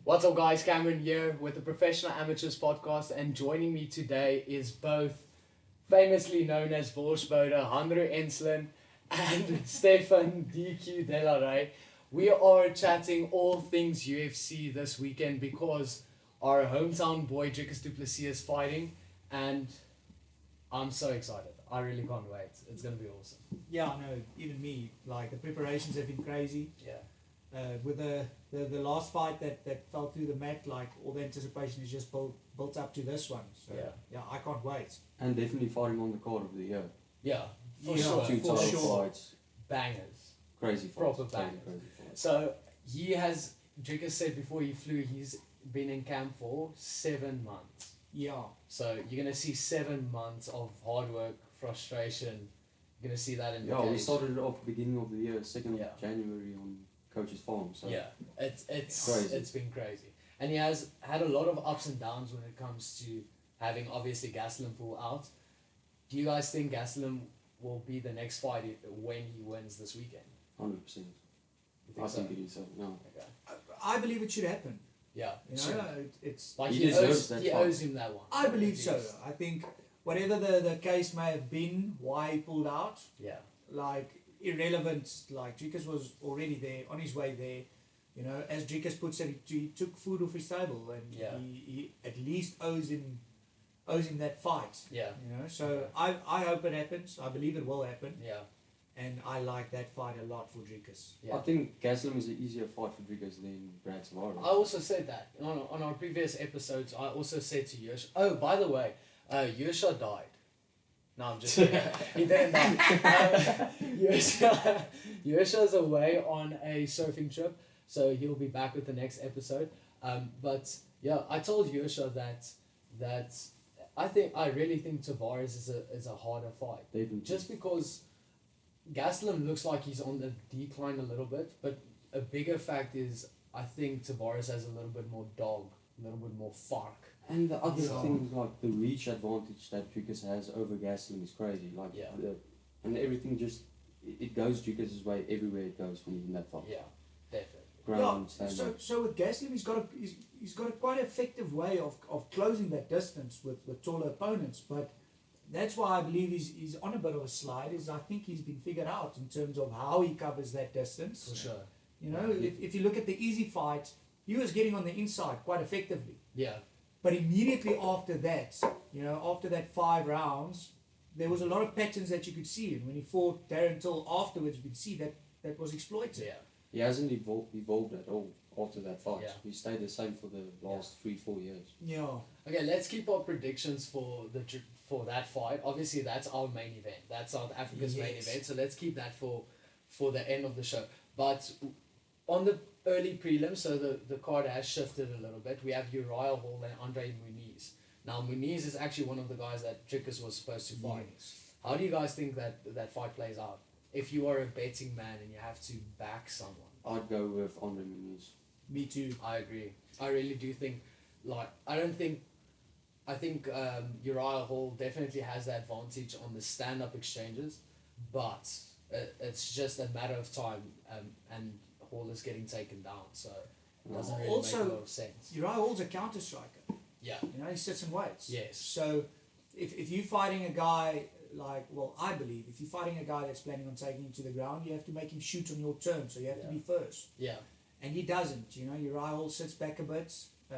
What's up, guys? Cameron here with the Professional Amateurs podcast, and joining me today is both famously known as Vorsboder Hanro Enslin and Staphan DQ De La Rey. We are chatting all things UFC this weekend because our hometown boy Dricus Du Plessis is fighting, and I'm so excited. I really can't wait. It's gonna be awesome. Yeah, I know. Even me, like the preparations have been crazy. Yeah. With the last fight that fell through the mat, like all the anticipation is just built up to this one. So yeah, I can't wait. And definitely fighting on the card of the year. Yeah, for Yeah, sure. Two for title sure. fights, Bangers. crazy fights. Proper totally bangers. crazy fights. So he has, Dricus said before he flew, he's been in camp for 7 months. Yeah, So you're going to see 7 months of hard work, frustration. You're going to see that in the Yeah, we cage. started it off beginning of the year, 2nd Yeah. of January on Coach's Farm. So Yeah, it's Crazy. it's been crazy. And he has had a lot of ups and downs when it comes to having, obviously, Gastelum pull out. Do you guys think Gastelum will be the next fight when he wins this weekend? 100%. You think I so? think it is so. No. Okay. I believe it should happen. Yeah, You sure. know, it's. Like He he deserves owes, that he fight. owes him that one. I believe At so. least. I think whatever the case may have been, why he pulled out, Yeah, like irrelevant. Like Dricus was already there, on his way there. You know, as Dricus puts it, he took food off his table, and Yeah. he at least owes him that fight. yeah, You know, so I hope it happens. I believe it will happen, yeah, and I like that fight a lot for Dricus. yeah. I think Gaslam is an easier fight for Dricus than Brad Tavares. I also said that on our previous episodes. I also said to Yush. Oh, by the way, Yusha died. No, I'm just kidding. He didn't die. Yusha's away on a surfing trip, so he'll be back with the next episode. But yeah, I told Yusha that I really think Tavares is a harder fight. Definitely. Just because Gastelum looks like he's on the decline a little bit, but a bigger fact is I think Tavares has a little bit more dog, a little bit more fark. And the other Yeah. thing, like the reach advantage that Dricus has over Gaslam is crazy. Like, Yeah. and everything just, it goes Dricus' way everywhere it goes when he's in that fight. Yeah, definitely. Ground, Yeah, stand so up. so with Gastelum, he's got a quite effective way of closing that distance with taller opponents, but that's why I believe he's on a bit of a slide. Is I think he's been figured out in terms of how he covers that distance. For sure. You know, if you look at the easy fight, he was getting on the inside quite effectively. Yeah, But immediately after that, you know, after that 5 rounds, there was a lot of patterns that you could see. And when he fought Darren Till afterwards, you could see that was exploited. yeah, He hasn't evolved at all after that fight. Yeah. He stayed the same for the last 3-4 years. Yeah. Okay, let's keep our predictions for that fight. Obviously, that's our main event. That's South Africa's main Yes. event. So let's keep that for the end of the show. But on the early prelims, so the card has shifted a little bit. We have Uriah Hall and Andre Muniz. Now, Muniz is actually one of the guys that Dricus was supposed to fight. Yes. How do you guys think that fight plays out? If you are a betting man and you have to back someone. I'd go with Andre Muniz. Me too. I agree. I really do think, I think Uriah Hall definitely has the advantage on the stand-up exchanges, but it's just a matter of time, and Hall is getting taken down, so it doesn't really Also, make a lot of sense. Uriah Hall's a counter striker. Yeah, You know, he sits and waits. Yes. So if you're fighting a guy I believe if you're fighting a guy that's planning on taking him to the ground, you have to make him shoot on your terms. So you have to be first. yeah, And he doesn't. You know, Uriah Hall sits back a bit.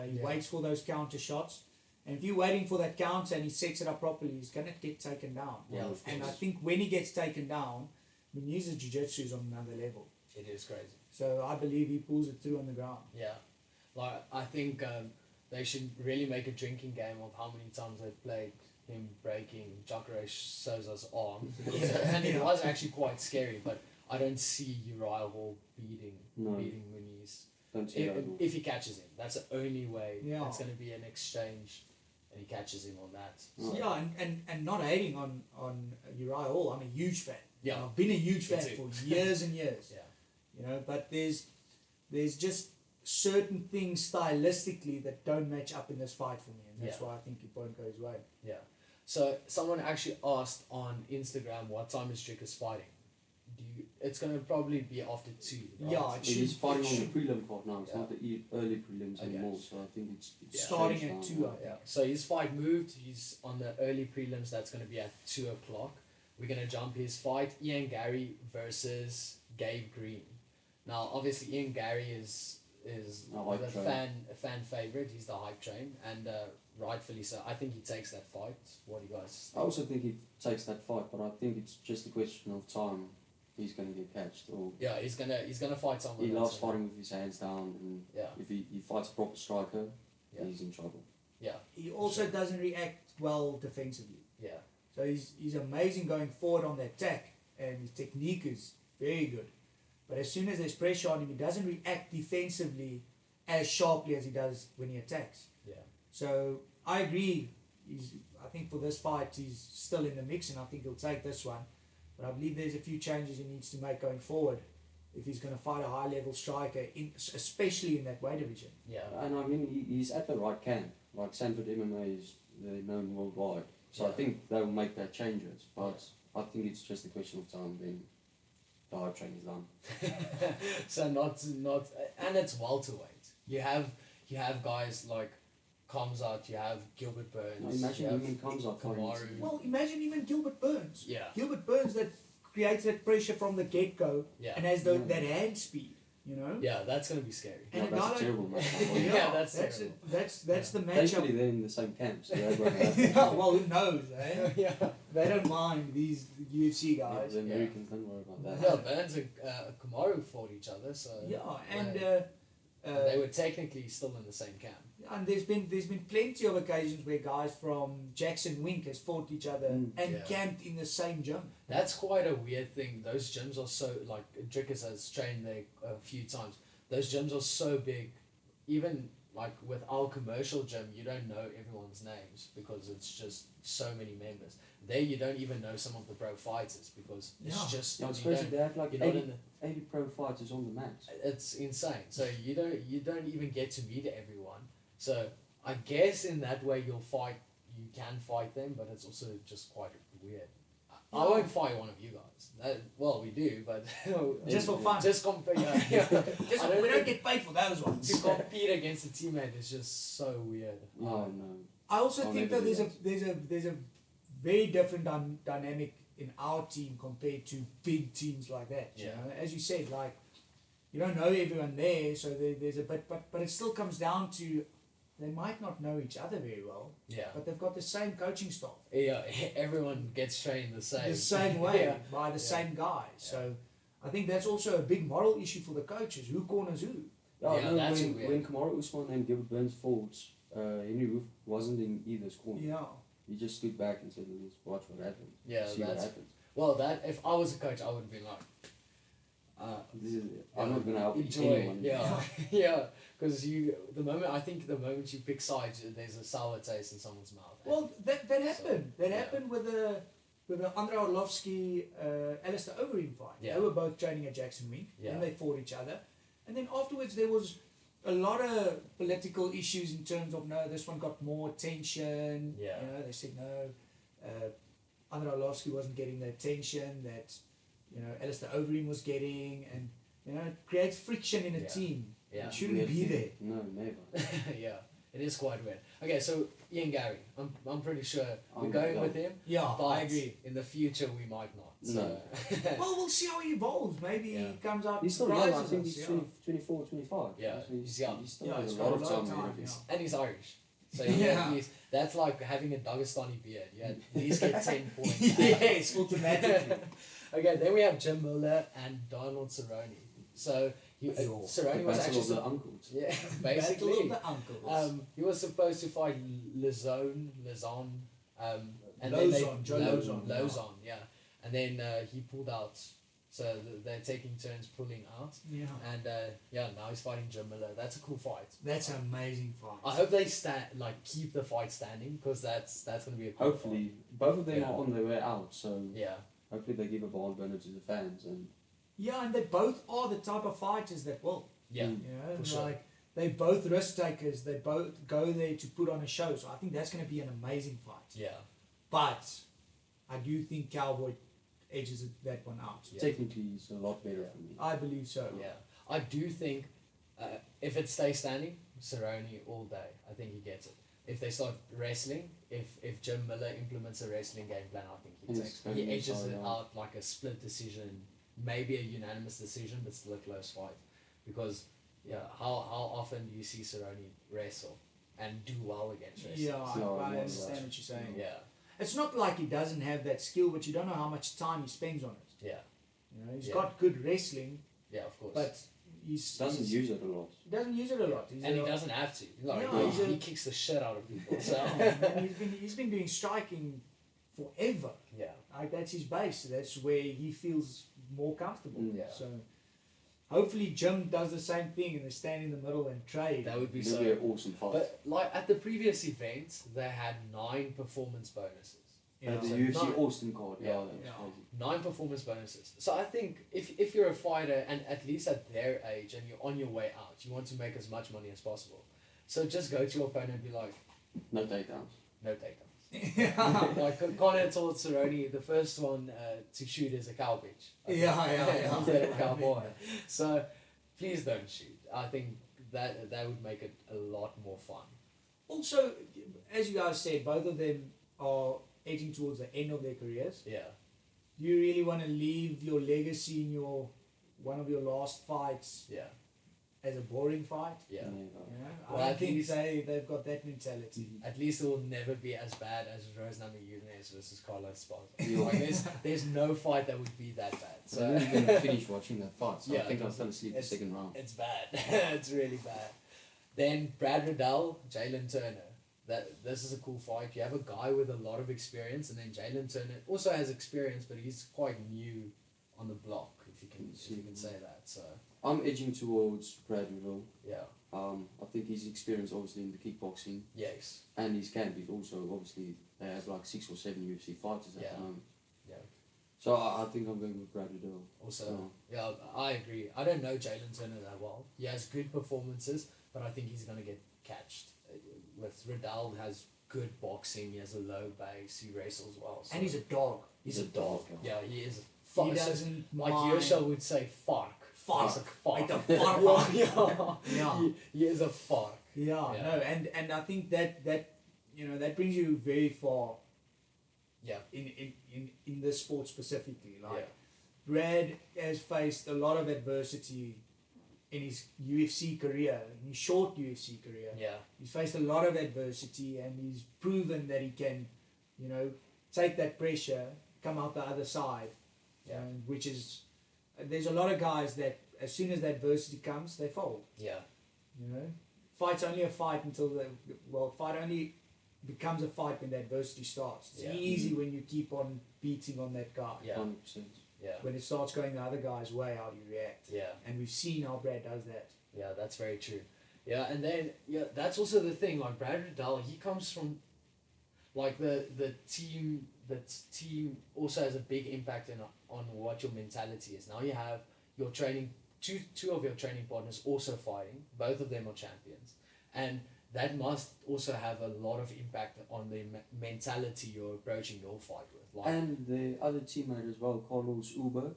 He Yeah. waits for those counter shots. And if you're waiting for that counter and he sets it up properly, he's going to get taken down. Yeah, of And I course. think when he gets taken down, Muniz's jiu-jitsu is on another level. it is crazy. So I believe he pulls it through on the ground. Yeah, like I think they should really make a drinking game of how many times they've played him breaking Jacare Souza's arm, and it was actually quite scary. But I don't see Uriah Hall beating Muniz. Don't see that at all. If he catches him, that's the only way. Yeah. It's going to be an exchange, and he catches him on that. Oh. Yeah, and not hating on Uriah Hall. I'm a huge fan. Yeah. I've been a huge Me fan too. for years and years. Yeah, You know, but there's just certain things stylistically that don't match up in this fight for me, and that's Yeah. why I think it won't go his way. yeah. So someone actually asked on Instagram, what time is Dricus fighting? it's gonna probably be after 2. Right? Yeah, it He's should- fighting it on should- the prelim card now. It's Yeah. not the early prelims Okay. anymore. So I think it's Yeah. Starting changed at now. 2, I think. Yeah. So his fight moved. He's on the early prelims. That's gonna be at 2 o'clock. We're gonna jump his fight: Ian Gary versus Gabe Green. Now, obviously, Ian Gary is A hype a train. fan favorite. He's the hype train, and rightfully so. I think he takes that fight. What do you guys? I also think he takes that fight, but I think it's just a question of time. He's going to get catched, or Yeah, he's gonna fight someone. he that's loves gonna- fighting with his hands down, and Yeah, if he fights a proper striker, Yeah. he's in trouble. yeah, He also doesn't react well defensively. yeah, So he's amazing going forward on the attack, and his technique is very good. But as soon as there's pressure on him, he doesn't react defensively as sharply as he does when he attacks. yeah. So I agree. I think for this fight, he's still in the mix, and I think he'll take this one. But I believe there's a few changes he needs to make going forward if he's going to fight a high-level striker, especially in that weight division. Yeah, And I mean, he's at the right camp. Like Sanford MMA they're known worldwide. So I Yeah. think they'll make their changes. But I think it's just a question of time when the hype train is done. so not, and it's welterweight. You have guys like Kamzat, you have Gilbert Burns. Now imagine you him have in Kamzat fighting. Kamaru. Well, imagine even Gilbert Burns. Yeah, Gilbert Burns that creates that pressure from the get-go yeah, and has Yeah. that hand speed, you know? yeah. That's gonna be scary. And No, a that's guy a like- terrible match. Yeah, that's that's terrible. that's the Thankfully, matchup. they're in the same camp, so they won't have Yeah, well, who knows, eh? yeah. They don't mind these UFC Yeah, guys. the Americans don't worry about that. Yeah, Burns and Kamaru fought each other, so Yeah, and they were technically still in the same camp. and there's been plenty of occasions where guys from Jackson Wink has fought each other Mm. and Yeah. camped in the same gym. That's quite a weird thing. Those gyms are so, like, Dricus has trained there a few times. Those gyms are so big. Even like with our commercial gym, you don't know everyone's names because it's just so many members. There, you don't even know some of the pro fighters because it's Yeah. just Yeah, it's you crazy. don't- They have like you're not 80, in the, 80 pro fighters on the mat. it's insane. So you don't even get to meet everyone. So I guess in that way you can fight them, but it's also just quite weird. I won't fight one of you guys. Well, we do, but Just for fun. just compete. Yeah, Just, I don't we don't think- get paid for those ones. to compete against a teammate is just so weird. Oh no. I also I'll think never that do there's a very different dynamic in our team compared to big teams like that. You Yeah. know? As you said, like you don't know everyone there, so there's a bit, but it still comes down to they might not know each other very well, Yeah, but they've got the same coaching staff, yeah. Everyone gets trained the same. the same way Yeah. by the Yeah. same guy. So I think that's also a big moral issue for the coaches. Who corners who? Yeah, Yeah, no, that's when, weird. when Kamaru Usman and Gilbert Burns fought, Henry Roof wasn't in either's corner. Yeah. He just stood back and said, "Let's watch what happens. Yeah, See what that's happens." well. That if I was a coach, I would have been like, This is. I'm not gonna help enjoy. anyone. Yeah, yeah. Because the moment you pick sides, there's a sour taste in someone's mouth. Well, that happened. That yeah. happened with the Andrei Arlovsky, Alistair Overeem fight. Yeah. They were both training at Jackson Wink, Yeah. and they fought each other. And then afterwards, there was a lot of political issues in terms of no, this one got more attention. Yeah. You know, they said no, Andrei Arlovsky wasn't getting the attention that Alistair Overeem was getting, and it creates friction in a Yeah. team. Yeah. It shouldn't Weird be thing. there. No, never. Yeah, it is quite weird. Okay, so Ian Gary, I'm pretty sure we're I'm going down. with him. Yeah, But I agree. in the future, we might not. So. No. Well, we'll see how he evolves. Maybe Yeah. he comes out. He's still young. I surprises think us, he's yeah. 24, 25. Yeah, So he's young. He still Yeah, has he's a got lot a of lot of time ahead time, of him. yeah. And he's Irish. So Yeah. that's like having a Dagestani beard. You at least get 10 points. Yes, automatically. Okay, then we have Jim Miller and Donald Cerrone. So Cerrone The was battle actually of the uncles. yeah, Battle basically. of the uncles. He was supposed to fight Lozon, and Lozon, then Joe Lozon, yeah. Lozon, yeah. And then he pulled out. So they're taking turns pulling out. Yeah. And now he's fighting Jim Miller. That's a cool fight. That's an amazing fight. I hope they keep the fight standing because that's gonna be a cool Hopefully, both of them Yeah. are on their way out. So fight. Yeah. hopefully they give a barn burner to the fans. And Yeah, and they both are the type of fighters that will. Yeah. Mm. You know, For sure. like they both risk takers. They both go there to put on a show. So I think that's going to be an amazing fight. Yeah. But I do think Cowboy edges that one out. Yeah. Technically, it's a lot better Yeah. for me. I believe so. Yeah, I do think if it stays standing, Cerrone all day. I think he gets it. If they start wrestling, if Jim Miller implements a wrestling game plan, I think Yes, he going edges inside it out. out like a split decision, maybe a unanimous decision, but still a close fight. Because how often do you see Cerrone wrestle and do well against wrestlers? Yeah, No, I no, understand no. what you're saying. Yeah, It's not like he doesn't have that skill, but you don't know how much time he spends on it. yeah, You know, he's Yeah. got good wrestling, yeah, of course. but Doesn't use it a lot. he doesn't use it a lot. and he doesn't have to. Like Yeah, he kicks the shit out of people. So and he's been doing striking forever. yeah, Like that's his base. That's where he feels more comfortable. Yeah. So hopefully Jim does the same thing and they stand in the middle and trade. that would be It'll so. be an awesome fight. But like at the previous event, they had 9 performance bonuses. You At know, the so UFC not- Austin card, Yeah. that's Yeah. crazy. 9 performance bonuses. So I think if you're a fighter and at least at their age and you're on your way out, you want to make as much money as possible. So just go to your opponent and be like, No takedowns. no takedowns. Like Conor told Cerrone, the first one to shoot is a cow bitch. Yeah. Instead of a cowboy. So please don't shoot. I think that would make it a lot more fun. Also, as you guys said, both of them are edging towards the end of their careers. Yeah. Do you really want to leave your legacy in one of your last fights Yeah. as a boring fight? Yeah. You know? Well, I at think least- they've got that mentality. At least it will never be as bad as Rose Namajunas versus Carlos Esparza. Yeah. Like there's no fight that would be that bad. So So I didn't even finish watching that fight, so Yeah, I think I it's- fell asleep the it's- second round. it's bad. It's really bad. Then Brad Riddell, Jalen Turner. This is a cool fight. You have a guy with a lot of experience, and then Jalen Turner also has experience, but he's quite new on the block, if you can say that. So I'm edging towards Brad Riddell. yeah, I think his experience obviously in the kickboxing yes, and his camp is also obviously they have like 6 or 7 UFC fighters at Yeah. the moment. yeah. So I think I'm going with Brad Riddell. Also, yeah, I agree. I don't know Jalen Turner that well. He has good performances, but I think he's gonna get catched. With Riddell has good boxing. He has a low base. He wrestles well. So And he's a dog. he's a dog. Yeah, he is. He doesn't Like mind. Yosha would say, "Fark." Fark. He's a fark. Like the fark. yeah. Yeah. He is a fark. Yeah, Yeah. no, and I think that that brings you very far Yeah. in this sport specifically. Like Yeah. Brad has faced a lot of adversity in his UFC career, in his short UFC career. Yeah. He's faced a lot of adversity and he's proven that he can, take that pressure, come out the other side. Yeah. Which is, there's a lot of guys that as soon as the adversity comes, they fold. Yeah. Fight's only a fight until fight only becomes a fight when the adversity starts. It's Yeah. easy when you keep on beating on that guy. Yeah. 100%. Yeah. When it starts going the other guy's way, how do you react? Yeah. And we've seen how Brad does that. Yeah, that's very true. Yeah, and then that's also the thing. Like Brad Riddell, he comes from, like the team. That team also has a big impact on what your mentality is. Now you have your training. Two of your training partners also fighting. Both of them are champions, and that must also have a lot of impact on the mentality you're approaching your fight with. Like, And the other teammate as well, Carlos Uber,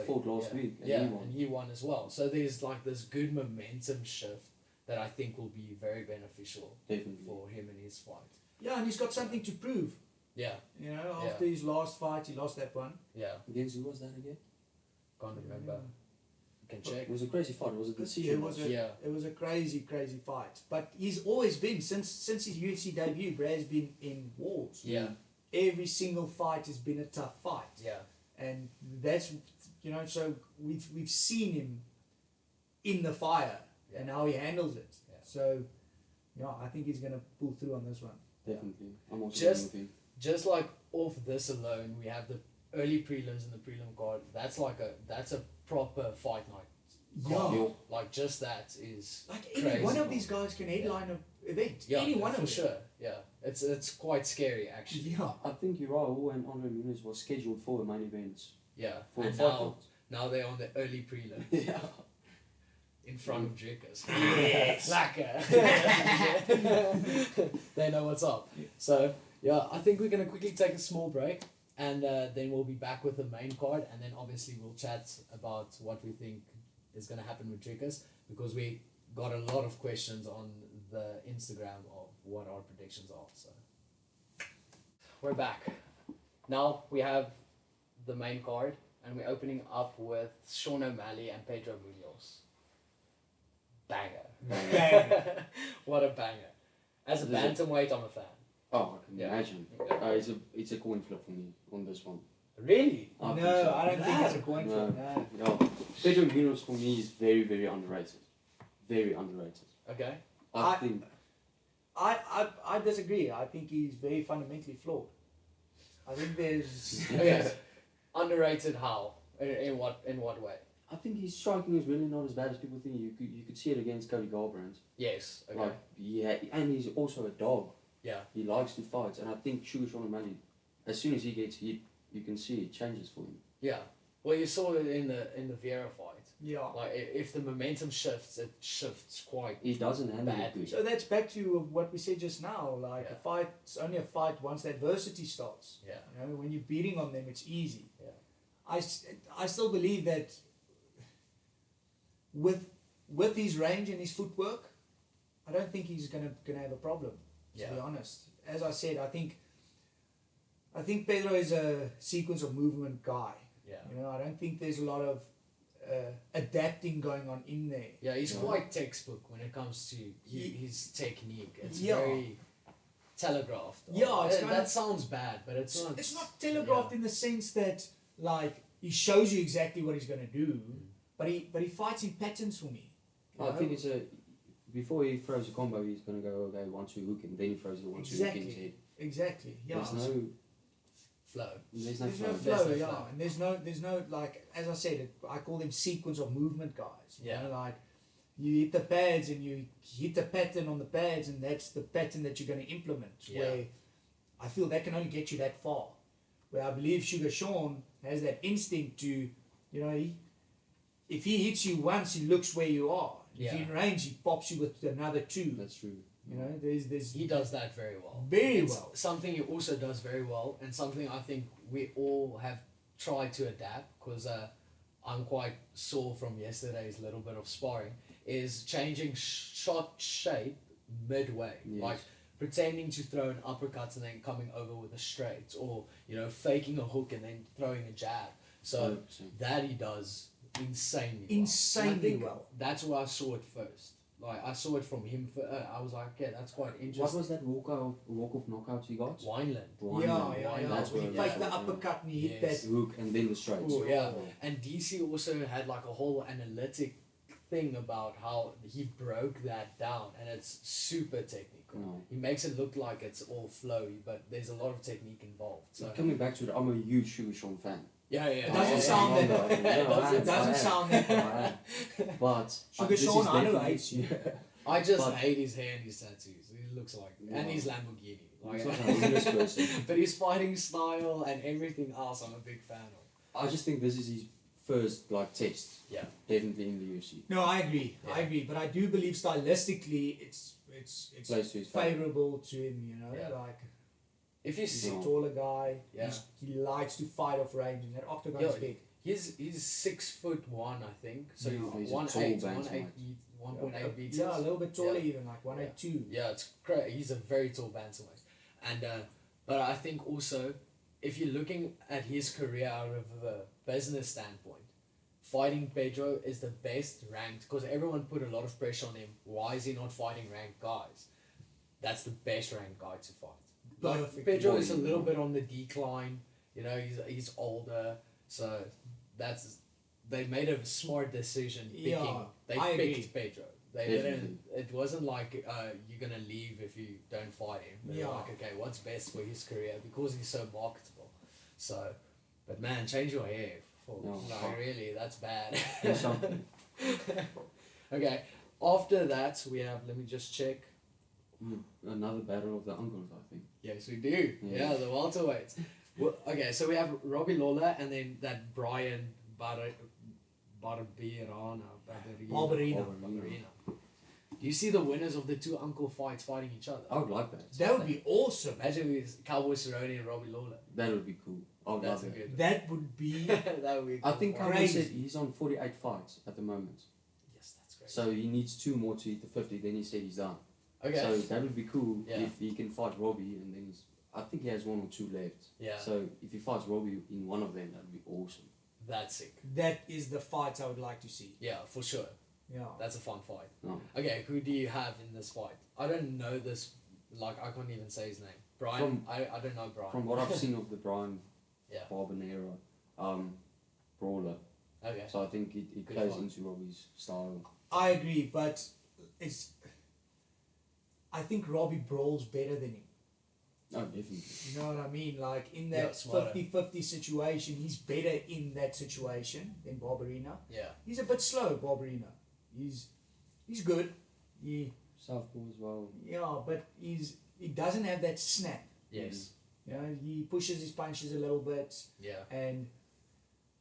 fought last week and yeah, he won. and he won as well. So there's like this good momentum shift that I think will be very beneficial Definitely. for him in his fight. Yeah, and he's got something to prove. Yeah, After his last fight, he lost that one. yeah. Against who was that again? Can't remember. You can check. It was a crazy fight. Was it the It decision? was Yeah. It was a crazy fight. But he's always been, since his UFC debut, Brad's been in wars. Yeah, Every single fight has been a tough fight. yeah, And that's, so we've seen him in the fire and how he handles it. Yeah. So, I think he's going to pull through on this one. Definitely. I'm also Just- going with him. Just like off this alone, we have the early prelims and the prelim card. That's a proper fight night. Yeah. Yeah. Like just that is Like any crazy. one of these guys can headline an event. Yeah, Any one for of them. sure. Yeah, it's quite scary actually. Yeah. I think Uriah and Andre Muniz was scheduled for the main events. Yeah, For and the fight now they're on the early prelim Yeah. in front of Dricus. They know what's up. So yeah, I think we're gonna quickly take a small break, And then we'll be back with the main card, and then obviously we'll chat about what we think is going to happen with Dricus, because we got a lot of questions on the Instagram of what our predictions are. So we're back. Now we have the main card, and we're opening up with Sean O'Malley and Pedro Muniz. Banger. What a banger. As a bantamweight, I'm a fan. Oh, I can Yeah. imagine. It's a coin flip for me on this one. Really? No, think so. I don't think it's a coin No. flip. No. Yeah. Pedro Muniz for me is very, very underrated. Very underrated. Okay. I think I disagree. I think he's very fundamentally flawed. I think there's Okay. Underrated how? In what way? I think his striking is really not as bad as people think. You could see it against Cody Garbrandt. Yes. Okay. Like and he's also a dog. Yeah. He likes to fight, and I think Sean O'Malley, as soon as he gets hit, you can see it changes for him. Yeah. Well, you saw it in the Vieira fight. yeah. Like if the momentum shifts, it shifts quite. He doesn't handle Bad. it good. So that's back to what we said just now. Like Yeah. a fight's only a fight once the adversity starts. Yeah. You know, when you're beating on them, it's easy. Yeah. I still believe that with his range and his footwork, I don't think he's gonna have a problem. To Yeah. be honest, as I said, I think Pedro is a sequence of movement guy. Yeah. You know, I don't think there's a lot of adapting going on in there. Yeah, he's Yeah. quite textbook when it comes to his technique. It's Yeah. very telegraphed. Yeah, it's that, kinda- that sounds bad, but it's not. It's not telegraphed in the sense that like he shows you exactly what he's gonna do, but he fights in patterns for me. you I know? think it's before he throws a combo, he's gonna go 1-2 hook, and then he throws the 1-2 hook in his head. Exactly. Yeah. There's no flow. There's no There's flow. no There's flow, no yeah, flow. and there's no like as I said, I call them sequence of movement guys. You Yeah. know, like you hit the pads and you hit the pattern on the pads, and that's the pattern that you're going to implement. Yeah. Where I feel that can only get you that far. Where I believe Sugar Sean has that instinct to, you know, if he hits you once, he looks where you are. If Yeah. you're in range, he pops you with another two. That's true. You know, there's He does that very well. Very It's well. Something he also does very well, and something I think we all have tried to adapt, because I'm quite sore from yesterday's little bit of sparring, is changing shot shape midway. Yes. Like pretending to throw an uppercut and then coming over with a straight, or, you know, faking a hook and then throwing a jab. So 100%. that he does insanely well. Insanely And I think well. That's where I saw it first. Like I saw it from him. I was like, okay, that's quite What interesting. was that walk-off knockout he got? Wineland. yeah. That's When he what- faked the uppercut and he hit Yes. that. Hook and then the straight. Ooh, yeah. And DC also had like a whole analytic thing about how he broke that down, and it's super technical. No. He makes it look like it's all flowy, but there's a lot of technique involved. So Coming back to it, I'm a huge Sugar Sean fan. yeah. It doesn't sound that- It doesn't sound that- But Sugar this is Sean definitely- underrates you. I just But- hate his hair and his tattoos. He looks like, and No. his Lamborghini. He's Like, not a homeless person. but his fighting style and everything else, I'm a big fan of. I just think this is his first test. Yeah. Definitely in the UFC. No, I agree. Yeah. I agree. But I do believe stylistically, it's Plays to his favour. favorable to him. You know, Yeah. like If you he's see, No. a taller guy. Yeah. He likes to fight off range, and that octagon Yeah. is big. he's 6'1", I think. So Yeah. He's a 1'8", tall 1.8 meters. Yeah, a little bit taller, Yeah. even like 182. Yeah, it's great. He's a very tall bantamweight, and but I think also, if you're looking at his career out of a business standpoint, fighting Pedro is the best ranked, because everyone put a lot of pressure on him. Why is he not fighting ranked guys? That's the best ranked guy to fight. Like Perfect. Pedro is a Volume, little no. bit on the decline. You know, he's older, so they made a smart decision picking. Yeah, They I picked agree. Pedro. They Definitely. didn't. It wasn't like you're gonna leave if you don't fight him. They're Yeah. like, okay, what's best for his career, because he's so marketable. So, but man, change your hair. No, No, fuck. really, that's bad. Do something. Okay. After that, we have. Let me just check. Another battle of the uncles, I think. Yes, we do. Yeah. Yeah, the welterweights. Well, okay, so we have Robbie Lawler and then that Brian Barberina. Do you see the winners of the two uncle fights fighting each other? I would like that. That would be awesome. Imagine with Cowboy Cerrone and Robbie Lawler. That would be cool. I would That's love a it. good. That would be That would be. A I cool think fight. Cameron Crazy. said he's on 48 fights at the moment. Yes, that's great. So he needs 2 more to hit the 50, then he said he's done. Okay. So that would be cool Yeah. if he can fight Robbie and then I think he has 1 or 2 left. Yeah. So if he fights Robbie in one of them, that would be awesome. That's sick. that is the fight I would like to see. Yeah, for sure. Yeah. That's a fun fight. No. Okay, who do you have in this fight? I don't know this. Like, I can't even say his name. Brian. I don't know Brian. From what I've seen of the Brian Yeah. Barbanera brawler, Okay. so I think it Good plays fight. into Robbie's style. I agree, but I think Robbie brawls better than him. Oh, definitely. You know what I mean? Like in Yeah, that smarter. 50-50 situation, he's better in that situation than Barbarina. Yeah. He's a bit slow, Barbarina. He's good. Southpaw as well. Yeah, but he doesn't have that snap. Yes. You know, he pushes his punches a little bit, Yeah. and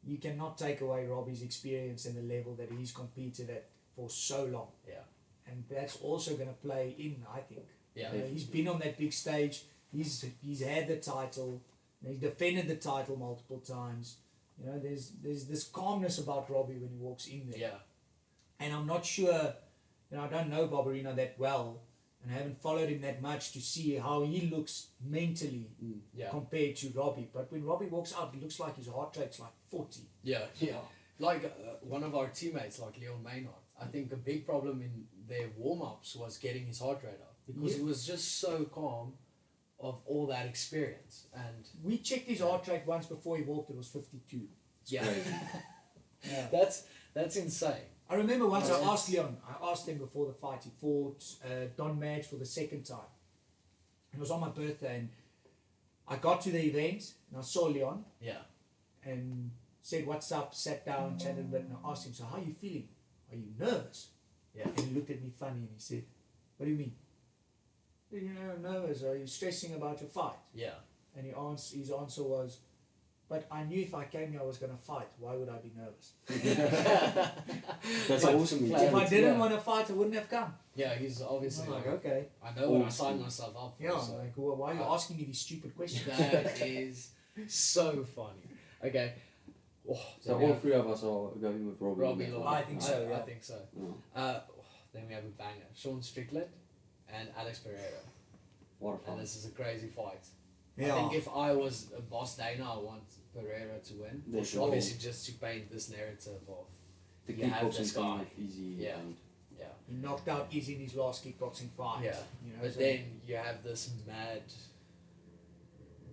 you cannot take away Robbie's experience and the level that he's competed at for so long. Yeah. And that's also going to play in, I think. Yeah. You know, he's been on that big stage. He's had the title. He's defended the title multiple times. You know, there's this calmness about Robbie when he walks in there. Yeah. And I'm not sure. You know, I don't know Barbarina that well, and I haven't followed him that much to see how he looks mentally Yeah. compared to Robbie. But when Robbie walks out, it looks like his heart rate's like 40. Yeah. Yeah. Like one of our teammates, like Leon Maynard, I think a big problem in their warm-ups was getting his heart rate up because he was just so calm of all that experience. And We checked his heart rate once before he walked. It was 52. yeah, Yeah. that's insane. I remember once I Well, asked Leon, I asked him before the fight, he fought Don Madge for the second time. It was on my birthday, and I got to the event, and I saw Leon, Yeah. and said, "What's up?" Sat down, chatted a bit, and I asked him, "So how are you feeling? Are you nervous?" Yeah. And he looked at me funny, and he said, "What do you mean?" "You know, nervous. Are you stressing about your fight?" Yeah. And his answer was, "But I knew if I came here I was going to fight. Why would I be nervous? That's But awesome. play- If I didn't Yeah. want to fight, I wouldn't have come." Yeah. He's obviously I'm like, like, okay. I know what I Awesome. signed myself up for. Yeah, so. like, well, why are you asking me these stupid questions? That is so funny. Okay. Oh, So then we all have 3 of us are going with Robbie. Robbie on that Lawler. one. I think so, I yeah. think so. Yeah. Then we have a banger: Sean Strickland and Alex Pereira. What a And fight. this is a crazy fight. I Yeah. think if I was a boss Dana, I want Pereira to win. For sure. Obviously, just to paint this narrative of The you have kickboxing this thing guy. with Easy. Yeah. And yeah. He knocked out Izzy in his last kickboxing fight. Yeah. You know, But so then you have this mad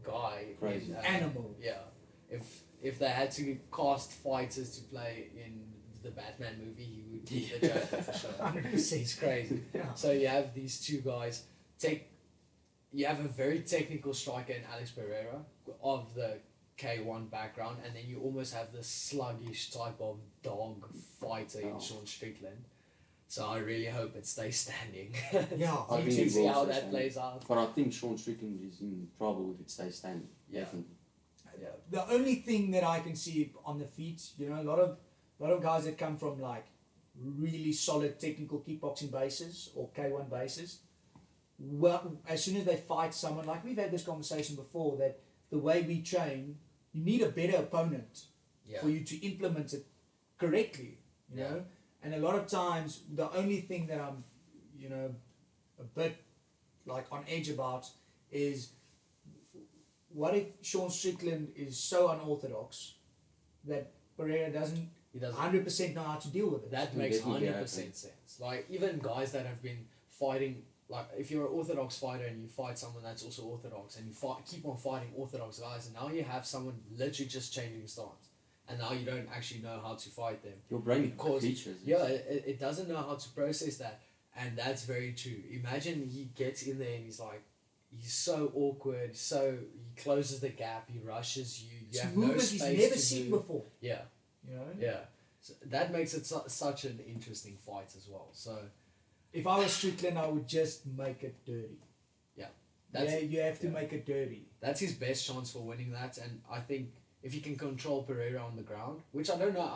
guy. Crazy. animal. Yeah. If they had to cast fighters to play in the Batman movie, he would be the Joker for sure. 100%. It's crazy. Yeah. So you have these two guys. You have a very technical striker in Alex Pereira of the K1 background, and then you almost have this sluggish type of dog fighter in Oh. Sean Strickland. So I really hope it stays standing. Yeah. I You think can it see will how stay that standing. plays out. But I think Sean Strickland is in trouble if it stays standing. Yeah. Definitely. Yeah. The only thing that I can see on the feet, you know, a lot of guys that come from like really solid technical kickboxing bases or K1 bases, well, as soon as they fight someone, like we've had this conversation before, that the way we train, you need a better opponent Yeah. for you to implement it correctly, you know. And a lot of times, the only thing that I'm, you know, a bit like on edge about is, what if Sean Strickland is so unorthodox that Pereira doesn't He doesn't. 100% know how to deal with it? That Can makes definitely 100% sense. Like, even guys that have been fighting, like, if you're an orthodox fighter and you fight someone that's also orthodox and you keep on fighting orthodox guys, and now you have someone literally just changing stance, and now you don't actually know how to fight them. Your brain Because- features. Yeah, it doesn't know how to process that, and that's very true. Imagine he gets in there and he's like, he's so awkward, he closes the gap, he rushes you, you It's have no movements he's space never to seen move. before, Yeah. you know. Yeah, so that makes it such an interesting fight as well. So If I was Strickland, I would just make it dirty. that's Yeah, you have to yeah. make it dirty. that's his best chance for winning that. And I think if he can control Pereira on the ground, which I don't know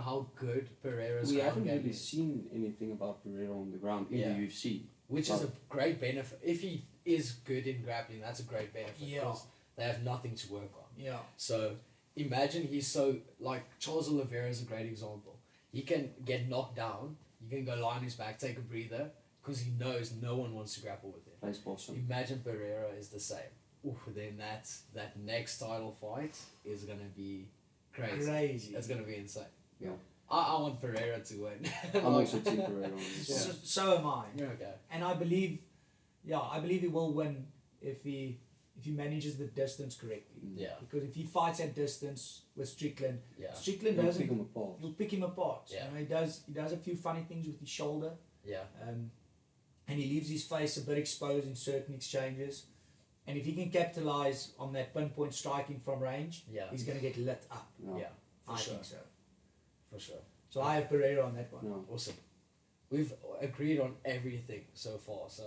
how good Pereira's We ground haven't game really is, seen anything about Pereira on the ground in Yeah. the UFC. which is a great benefit. If he is good in grappling, that's a great benefit Yeah. because they have nothing to work on. Yeah. So imagine he's so, like, Charles Oliveira is a great example. He can get knocked down, he can go lie on his back, take a breather, because he knows no one wants to grapple with him. Plays Boston. Imagine Pereira is the same. Oof, then that next title fight is going to be crazy. It's going to be insane. Yeah. I want Pereira to win. I'm also Team Pereira on this. Yeah. So am I. Okay. And I believe he will win if he manages the distance correctly. Yeah. Because if he fights at distance with Strickland, Yeah. Strickland He'll doesn't. pick him apart. He'll pick him apart. Yeah. You know, he does a few funny things with his shoulder, Yeah. and he leaves his face a bit exposed in certain exchanges. And if he can capitalize on that pinpoint striking from range, Yeah. he's going to get lit up. No. Yeah. For I sure. think so. For sure. So I have Pereira on that one. No. Awesome. We've agreed on everything so far, so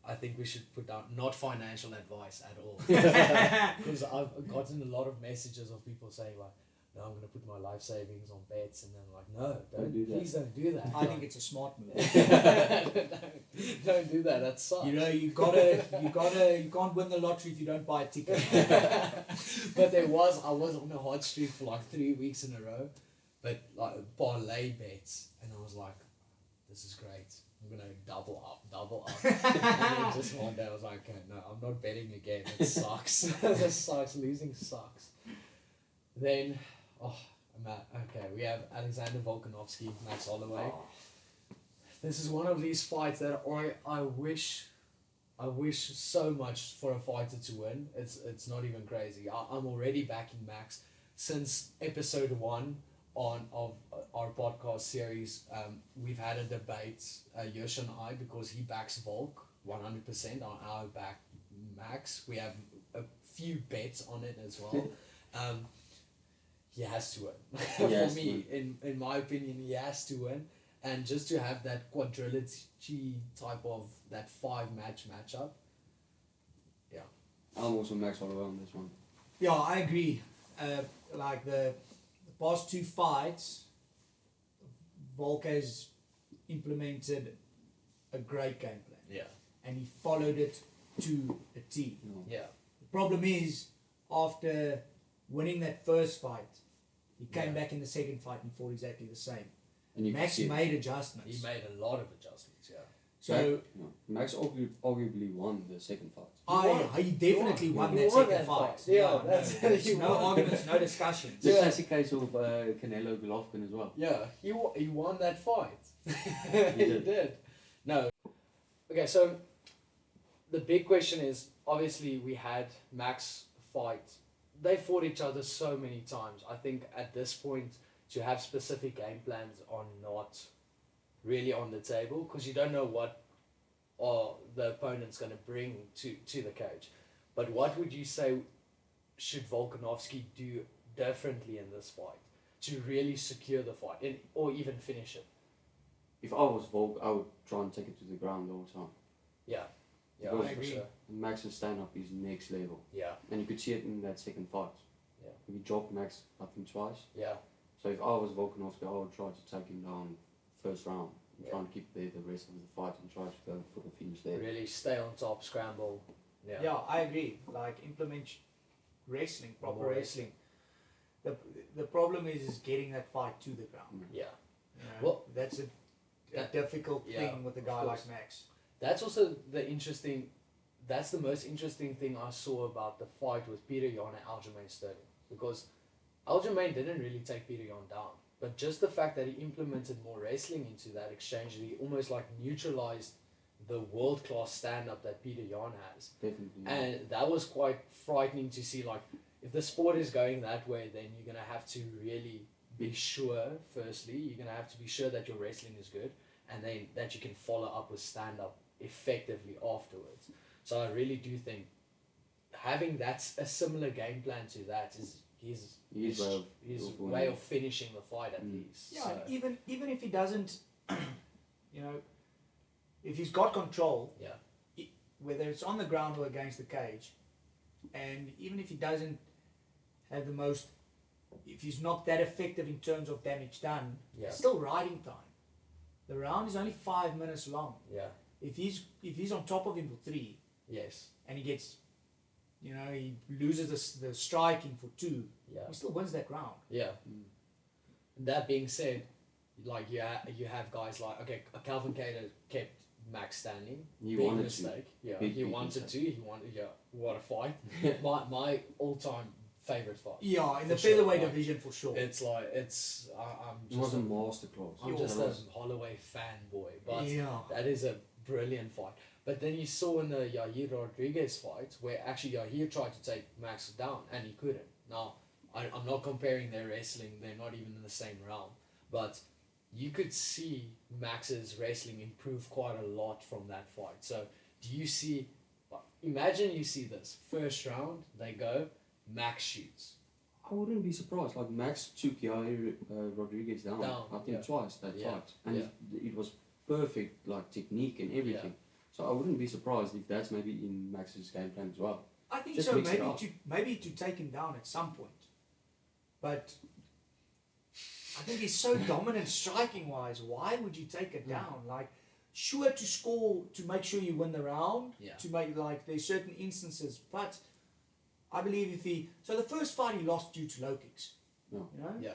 I think we should put down not financial advice at all. Because I've gotten a lot of messages of people saying like, no, I'm going to put my life savings on bets, and then I'm like, no, Don't do that. please don't do that. I think it's a smart move. Don't do that. That sucks. You know, you can't win the lottery if you don't buy a ticket. But I was on a hot streak for like 3 weeks in a row, but like parlay bets, and I was like, this is great. I'm gonna double up. And then just one day I was like, okay, no, I'm not betting again. It sucks. This sucks. Losing sucks. Then, okay, we have Alexander Volkanovski, Max Holloway. This is one of these fights that I wish so much for a fighter to win. It's not even crazy. I'm already backing Max since episode 1 of our podcast series. We've had a debate, Yosh and I, because he backs Volk 100%. I back Max. We have a few bets on it as well. He has to win. For me, in my opinion, he has to win. And just to have that quadrilogy type of that 5-match matchup. Yeah. I'm also Max Holloway on this one. Yeah, I agree. Like the past 2 fights, Volk has implemented a great game plan. Yeah. And he followed it to a T. No. Yeah. The problem is, after winning that first fight, he came back in the second fight and fought exactly the same. And you Max can see it. made adjustments. He made a lot of adjustments, yeah. So Max arguably won the second fight. he definitely won that won second that fight. fight. Yeah, no, that's- he no won. arguments, no discussions. It's a classic case of Canelo Golovkin as well. Yeah, he won that fight. He He did. No. Okay, so the big question is, obviously we had Max fight. They fought each other so many times. I think at this point, to have specific game plans are not really on the table, because you don't know what the opponent's going to bring to the cage. But what would you say should Volkanovski do differently in this fight to really secure the fight or even finish it? If I was Volk, I would try and take it to the ground the whole time. Yeah, yeah, Because for agree. sure. Max's stand-up is next level. Yeah, And you could see it in that second fight. Yeah. He dropped Max, I think, twice. yeah, So if I was Volkanovski, I would try to take him down first round and try and keep there the rest of the fight and try to go for the finish there. really stay on top, scramble. Yeah, Yeah, I agree. Like, implement wrestling, proper More wrestling. The problem is getting that fight to the ground. yeah. You know, Well, that's a that- difficult yeah, thing with a of guy course. like Max. That's also that's the most interesting thing I saw about the fight with Peter Yan and Aljamain Sterling, because Aljamain didn't really take Peter Yan down, but just the fact that he implemented more wrestling into that exchange, he almost like neutralized the world-class stand-up that Peter Yan has. Definitely. And that was quite frightening to see. Like, if the sport is going that way, then you're going to have to really be sure, firstly, you're going to have to be sure that your wrestling is good, and then that you can follow up with stand-up effectively afterwards. So I really do think having a similar game plan to that is his way of finishing the fight at least. Yeah, So, and even if he doesn't, you know, if he's got control, yeah, whether it's on the ground or against the cage, and even if he doesn't have the most, if he's not that effective in terms of damage done, Yeah. it's still riding time. The round is only 5 minutes long. yeah, If he's on top of him for 3 yes, and he gets You know, he loses the striking for 2. Yeah. He still wins that round. Yeah. That being said, like you have guys like Calvin Kattar kept Max standing. He Big wanted mistake. to. Yeah, Big he wanted mistake. to. He wanted. Yeah, what a fight! my all-time favorite fight. Yeah, in the For sure, featherweight like, division for sure. It's like I'm It just was a masterclass. I'm It just was. a Holloway fanboy, but Yeah. that is a brilliant fight. But then you saw in the Yair Rodriguez fight where actually Yair tried to take Max down and he couldn't. Now, I'm not comparing their wrestling, they're not even in the same realm, but you could see Max's wrestling improve quite a lot from that fight. So, do you see, imagine you see this, first round, they go, Max shoots. I wouldn't be surprised. Like Max took Yair Rodriguez down. I think yeah. twice that Yeah. fight, and Yeah. it was perfect, like technique and everything. So I wouldn't be surprised if that's maybe in Max's game plan as well. I think Just so. mix it up. Maybe to take him down at some point, but I think he's so dominant striking wise. Why would you take it down? Like, sure to score to make sure you win the round. Yeah. To make like there's certain instances, but I believe if he the first fight he lost due to low kicks. No. You know. Yeah.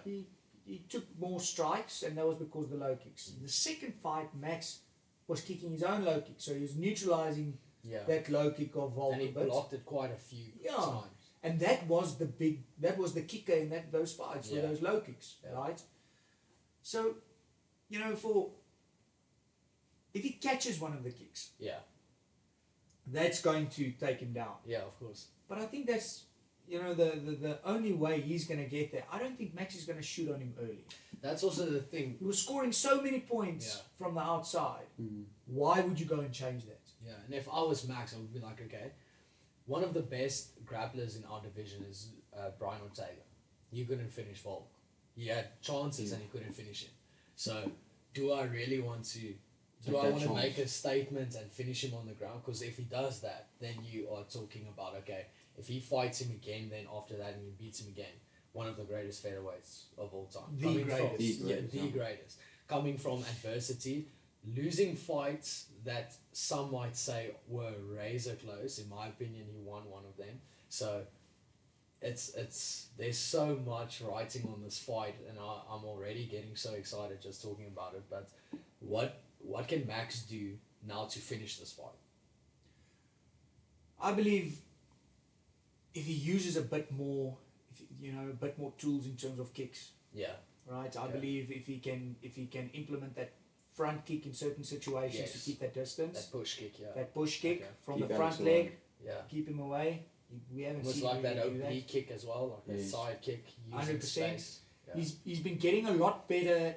He took more strikes and that was because of the low kicks. The second fight, Max was kicking his own low kick, so he was neutralizing Yeah. that low kick of Volk And he a bit. blocked it quite a few Yeah. times. And that was the kicker in those fights, were Yeah. those low kicks, Yeah. right? So, you know, if he catches one of the kicks, Yeah. that's going to take him down. Yeah, of course. But I think that's, you know, the only way he's going to get there. I don't think Max is going to shoot on him early. That's also the thing. He was scoring so many points Yeah. from the outside. Mm. Why would you go and change that? Yeah, and if I was Max, I would be like, okay, one of the best grapplers in our division is Brian Ortega. You couldn't finish Volk. He had chances and he couldn't finish it. So, do I really want to? Do Take I that want to chance. make a statement and finish him on the ground? Because if he does that, then you are talking about, okay, if he fights him again, then after that and he beats him again, one of the greatest featherweights of all time. The Coming greatest. From, The yeah, greatest, the yeah. greatest. Coming from adversity, losing fights that some might say were razor close. In my opinion, he won one of them. So it's there's so much writing on this fight, and I'm already getting so excited just talking about it. But what can Max do now to finish this fight? I believe if he uses a bit more tools in terms of kicks, Yeah, right? I Yeah. believe if he can implement that front kick in certain situations to Yes. keep that distance, that push kick. Yeah, that push kick Okay. from Keep the Alex front away. leg, yeah. keep him away. We haven't It was seen like him that really do that. oblique kick as well, like that Yes. side kick using 100%. space. Yeah. He's been getting a lot better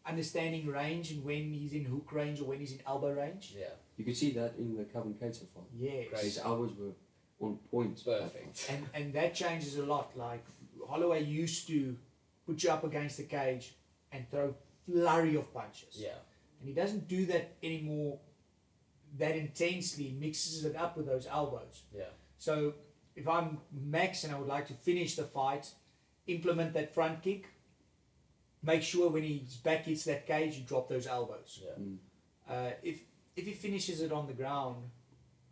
understanding range and when he's in hook range or when he's in elbow range. Yeah, You could see that in the Cameron Saaiman fight. Yes. Great. His elbows were on point. perfect. And that changes a lot. Like Holloway used to put you up against the cage and throw flurry of punches. Yeah, And he doesn't do that anymore that intensely, mixes it up with those elbows. yeah, So if I'm Max and I would like to finish the fight, implement that front kick, make sure when his back hits that cage, you drop those elbows. yeah. Mm. If he finishes it on the ground,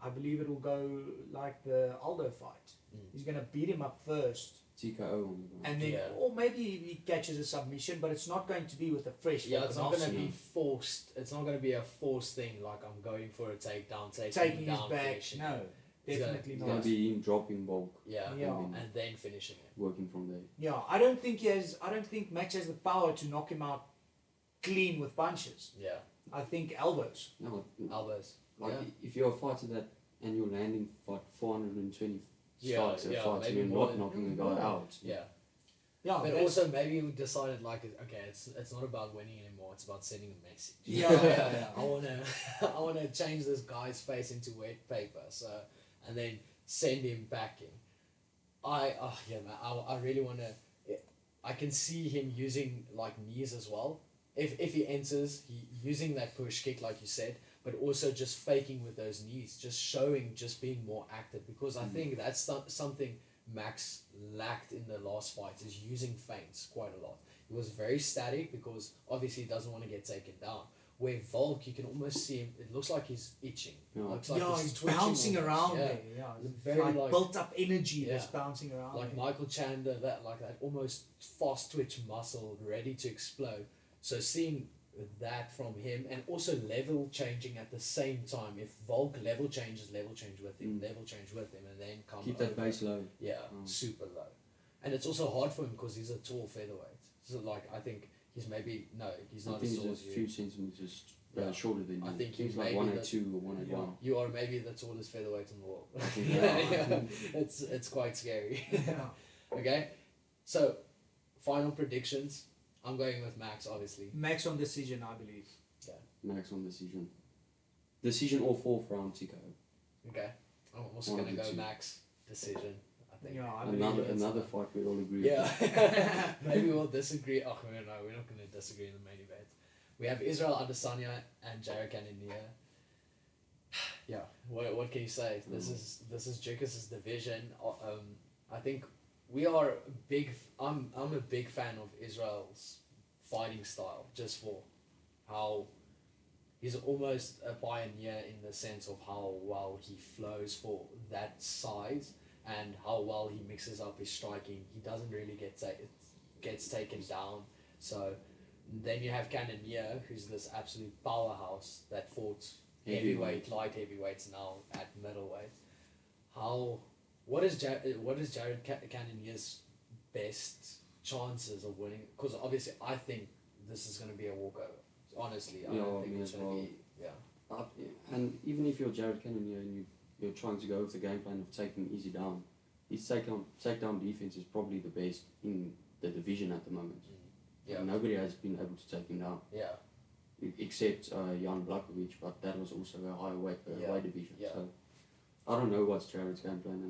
I believe it will go like the Aldo fight. Mm. He's going to beat him up first. TKO on the ground. And then, Yeah. or maybe he catches a submission, but it's not going to be with a fresh Yeah, it's not going to Volkanovski. be forced. It's not going to be a forced thing like I'm going for a takedown, taking him his down, back. finishing No, him. definitely It's not. going to be him dropping bulk, Yeah, Yeah. and then finishing it. working from there. Yeah, I don't think Max has the power to knock him out clean with punches. Yeah, I think elbows. No, elbows. like yeah. if you're a fighter that and you're landing like 420 Yeah, strikes a yeah, fight and maybe you're more not than- knocking a guy more. out. Yeah, Yeah, but that's- also maybe we decided like, okay, it's not about winning anymore. It's about sending a message. Yeah. I wanna change this guy's face into wet paper. So and then send him packing. I really wanna. I can see him using like knees as well. If he enters, he using that push kick like you said, but also just faking with those knees, just showing, just being more active. Because I think that's something Max lacked in the last fight, is using feints quite a lot. He was very static because obviously he doesn't want to get taken down. Where Volk, you can almost see him. It looks like he's itching. Yeah. Looks like he's twitching bouncing almost. around Yeah. there. Yeah, Very like, like- built up energy that's Yeah. bouncing around. Like there. Michael Chandler, that almost fast twitch muscle ready to explode. So seeing that from him, and also level changing at the same time. If Volk level change with him, level change with him, and then come Keep that over. base low. Yeah, super low. And it's also hard for him because he's a tall featherweight. So I think he's I not think as he's tall a as few you. centimeters Yeah. shorter than you. I think he's he's like maybe 102 or 181. You are maybe the tallest featherweight in the world. Yeah. It's quite scary. Yeah. Okay, so final predictions. I'm going with Max, obviously. Max on decision, I believe. Max on decision. Decision or 4th round TKO. Okay, I'm also One gonna of the go two. Max decision. I think. Yeah, I believe Another fight we all agree. Yeah, maybe we'll disagree. Oh no, we're not going to disagree in the main event. We have Israel Adesanya and Jared Cannonier. Yeah, what can you say? This is Dricus' division. I think we are big. I'm a big fan of Israel's fighting style, just for how he's almost a pioneer in the sense of how well he flows for that size and how well he mixes up his striking. He doesn't really gets taken down. So then you have Cannonier, who's this absolute powerhouse that fought heavyweight, light heavyweights, now at middleweight. What is Jared Cannonier's best chances of winning? Because obviously I think this is going to be a walkover. Honestly, I don't think it's going to be. Yeah. And even if you're Jared Cannonier and you're trying to go with the game plan of taking Easy down, his takedown defense is probably the best in the division at the moment. Yeah. And nobody has been able to take him down. Yeah. Except Jan Blachowicz, but that was also a high weight division. Yeah. So I don't know what's Jared's game plan,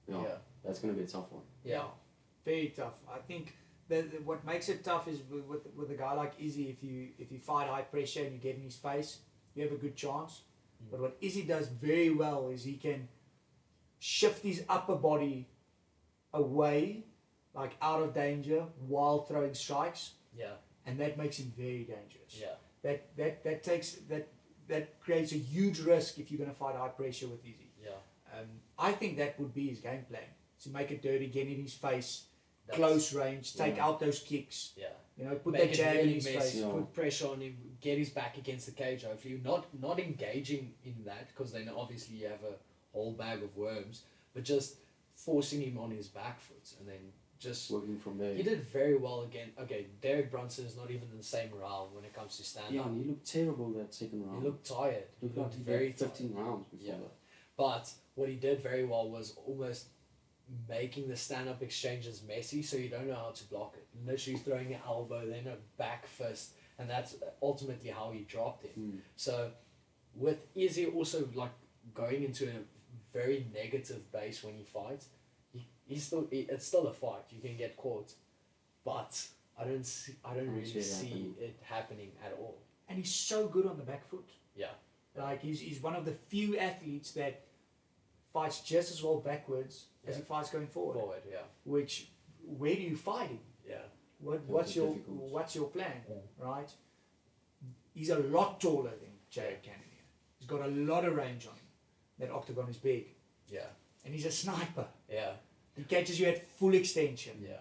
and that's going to be a tough one. Yeah. Very tough. I think that what makes it tough is with a guy like Izzy, if you fight high pressure and you get in his face, you have a good chance. But what Izzy does very well is he can shift his upper body away, like out of danger, while throwing strikes, Yeah. and that makes him very dangerous. Yeah. That creates a huge risk if you're going to fight high pressure with Izzy. Yeah. I think that would be his game plan, to make it dirty, get in his face, That's- close range, take out those kicks, Yeah. put Make that it jab really in his messy, face. Yeah. put pressure on him, get his back against the cage. Hopefully, not engaging in that, because then obviously you have a whole bag of worms, but just forcing him on his back foot and then just. Working from there. He did very well again. Okay, Derek Brunson is not even in the same round when it comes to stand Yeah, up. and he looked terrible that second round. He looked tired. He Looked looked like he very did 15 tired. rounds before Yeah. that. But what he did very well was almost making the stand-up exchanges messy, so you don't know how to block it. Literally throwing an elbow, then a back fist, and that's ultimately how he dropped him. So with Izzy also like going into a very negative base when he fights, it's still a fight. You can get caught, but I don't really see it happening at all. And he's so good on the back foot. Yeah. Like he's one of the few athletes that fights just as well backwards as he fights going forward. Yeah. Which, where do you fight him? Yeah. What's your plan? Right? He's a lot taller than Jared Cannonier. He's got a lot of range on him. That octagon is big, Yeah. and he's a sniper. Yeah. He catches you at full extension. Yeah.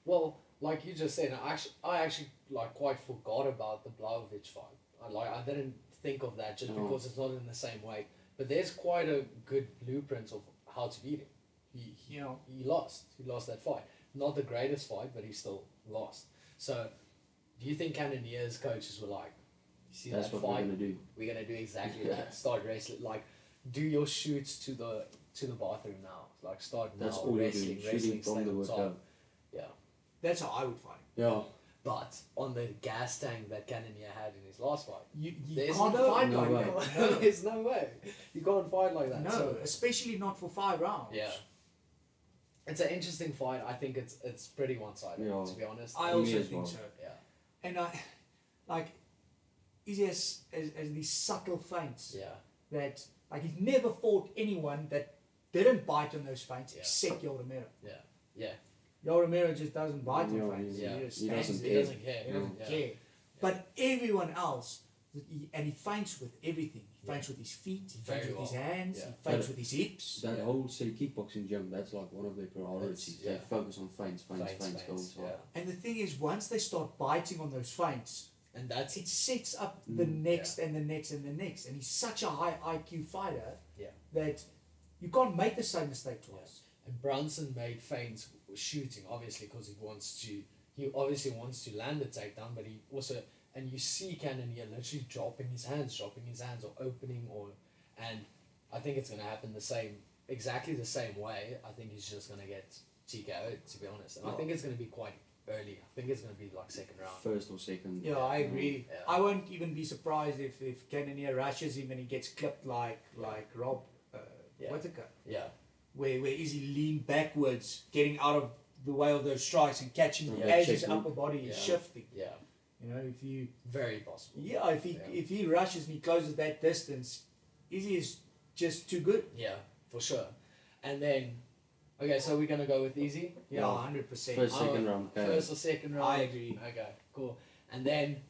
Well, like you just said, I actually like quite forgot about the Blachowicz fight. I didn't think of that just because it's not in the same way. But there's quite a good blueprint of how to beat him. He lost. He lost that fight. Not the greatest fight, but he still lost. So, do you think Cannonier's coaches were like, "You see That's that what fight? we're going to do." We're gonna do exactly that. Start wrestling. Like, do your shoots to the bathroom now. Like, start That's now. all you're Wrestling, doing. Shooting from stay the on workout. top. Yeah. That's how I would fight him. Yeah. But on the gas tank that Cannonier had in his last fight, You there's can't no fight no like way. that. No. There's no way. You can't fight like that. No, So, especially not for 5 rounds. yeah. It's an interesting fight. I think it's pretty one-sided, Yeah. to be honest. I Me also as think well. so. Yeah. And he has these subtle feints Yeah. that, like, he's never fought anyone that didn't bite on those feints Yeah. except Yoel Romero. Yeah. Yeah. Yoel Romero just doesn't bite Yeah, on feints. yeah. He just He stands doesn't there. He doesn't care. He doesn't Yeah. care. But everyone else, and he fights with everything. He fights with his feet, he fights Very with his well. hands, Yeah. he fights But with his hips. That Yeah. whole city kickboxing gym, that's like one of their priorities. Yeah. They focus on feints the whole time. Yeah. And the thing is, once they start biting on those feints, And that's it sets up the next Yeah. and the next and the next. And he's such a high IQ fighter Yeah. that you can't make the same mistake twice. And Brunson made feints shooting, obviously, because he obviously wants to land the takedown, but he also, and you see Cannon here literally dropping his hands or opening, and I think it's going to happen exactly the same way. I think he's just going to get TKO'd, to be honest. And I think it's going to be quite early. I think it's going to be like second round. First or second. Yeah, I agree. Yeah. I won't even be surprised if Cannonier rushes him and he gets clipped like Rob Yeah. Whittaker, Yeah. where Izzy leaned backwards, getting out of the way of those strikes and catching him Yeah, as his check upper body is Yeah. shifting. Yeah. You know, if you Very possible. if he rushes and he closes that distance, Izzy is just too good. Yeah, for sure. And then, okay, so we're going to go with easy? Yeah, Yeah. 100%. First, second round. Okay. First or second round? I agree. Okay, cool. And then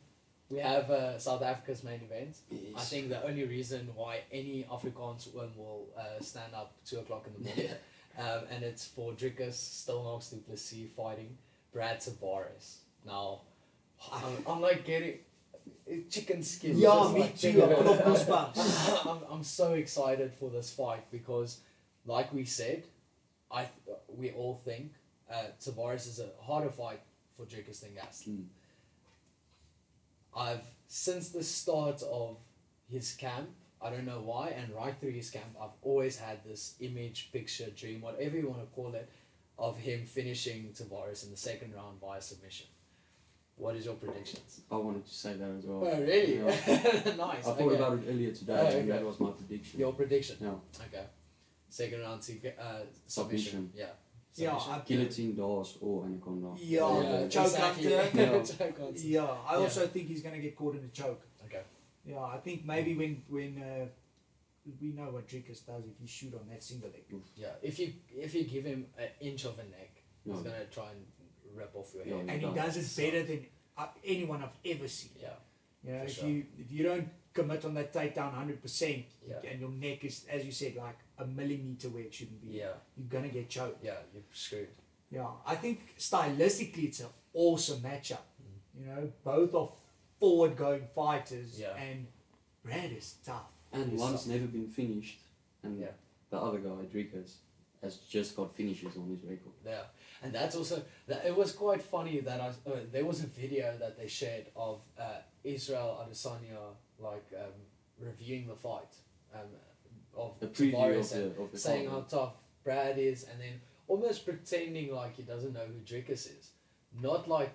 we have South Africa's main event. Yes. I think the only reason why any Afrikaans will stand up 2 o'clock in the morning, and it's for Dricus Du Plessis fighting Brad Tavares. Now, I'm like getting chicken skin. Yeah, just me like too. thinking I put about off it. goosebumps. I'm so excited for this fight because, like we said, we all think Tavares is a harder fight for Dricus than Gastelum. Since the start of his camp, I don't know why, and right through his camp, I've always had this image, picture, dream, whatever you want to call it, of him finishing Tavares in the second round via submission. What is your predictions? I wanted to say that as well. Oh, really? Yeah. Nice. I thought about it earlier today, Okay. and that was my prediction. Your prediction? Yeah. Okay. Second round submission. Submission. Yeah. Yeah, Submission. Guillotine, DOS, or Anaconda. Yeah, choke exactly. hunter. Yeah. Choke hunter. Yeah, I Yeah. also think he's going to get caught in a choke. Okay. Yeah, I think maybe when we know what Dricus does if you shoot on that single leg. Yeah. If you give him an inch of a neck, he's No. gonna try and rip off your Yeah, head. And he does it better than anyone I've ever seen. Yeah. You know, For if sure. you don't commit on that takedown 100%, Yeah. and your neck is, as you said, like a millimeter where it shouldn't be, Yeah. you're gonna get choked. Yeah. You're screwed. Yeah, I think stylistically it's an awesome matchup. You know, both are forward-going fighters, Yeah. and Brad is tough. And He's one's tough. never been finished, and Yeah. the other guy, Dricus, has just got finishes on his record. Yeah. And that's also it was quite funny that there was a video that they shared of Israel Adesanya reviewing the fight of The preview Tavares of and the saying fight. how tough Brad is, and then almost pretending like he doesn't know who Dricus is, not like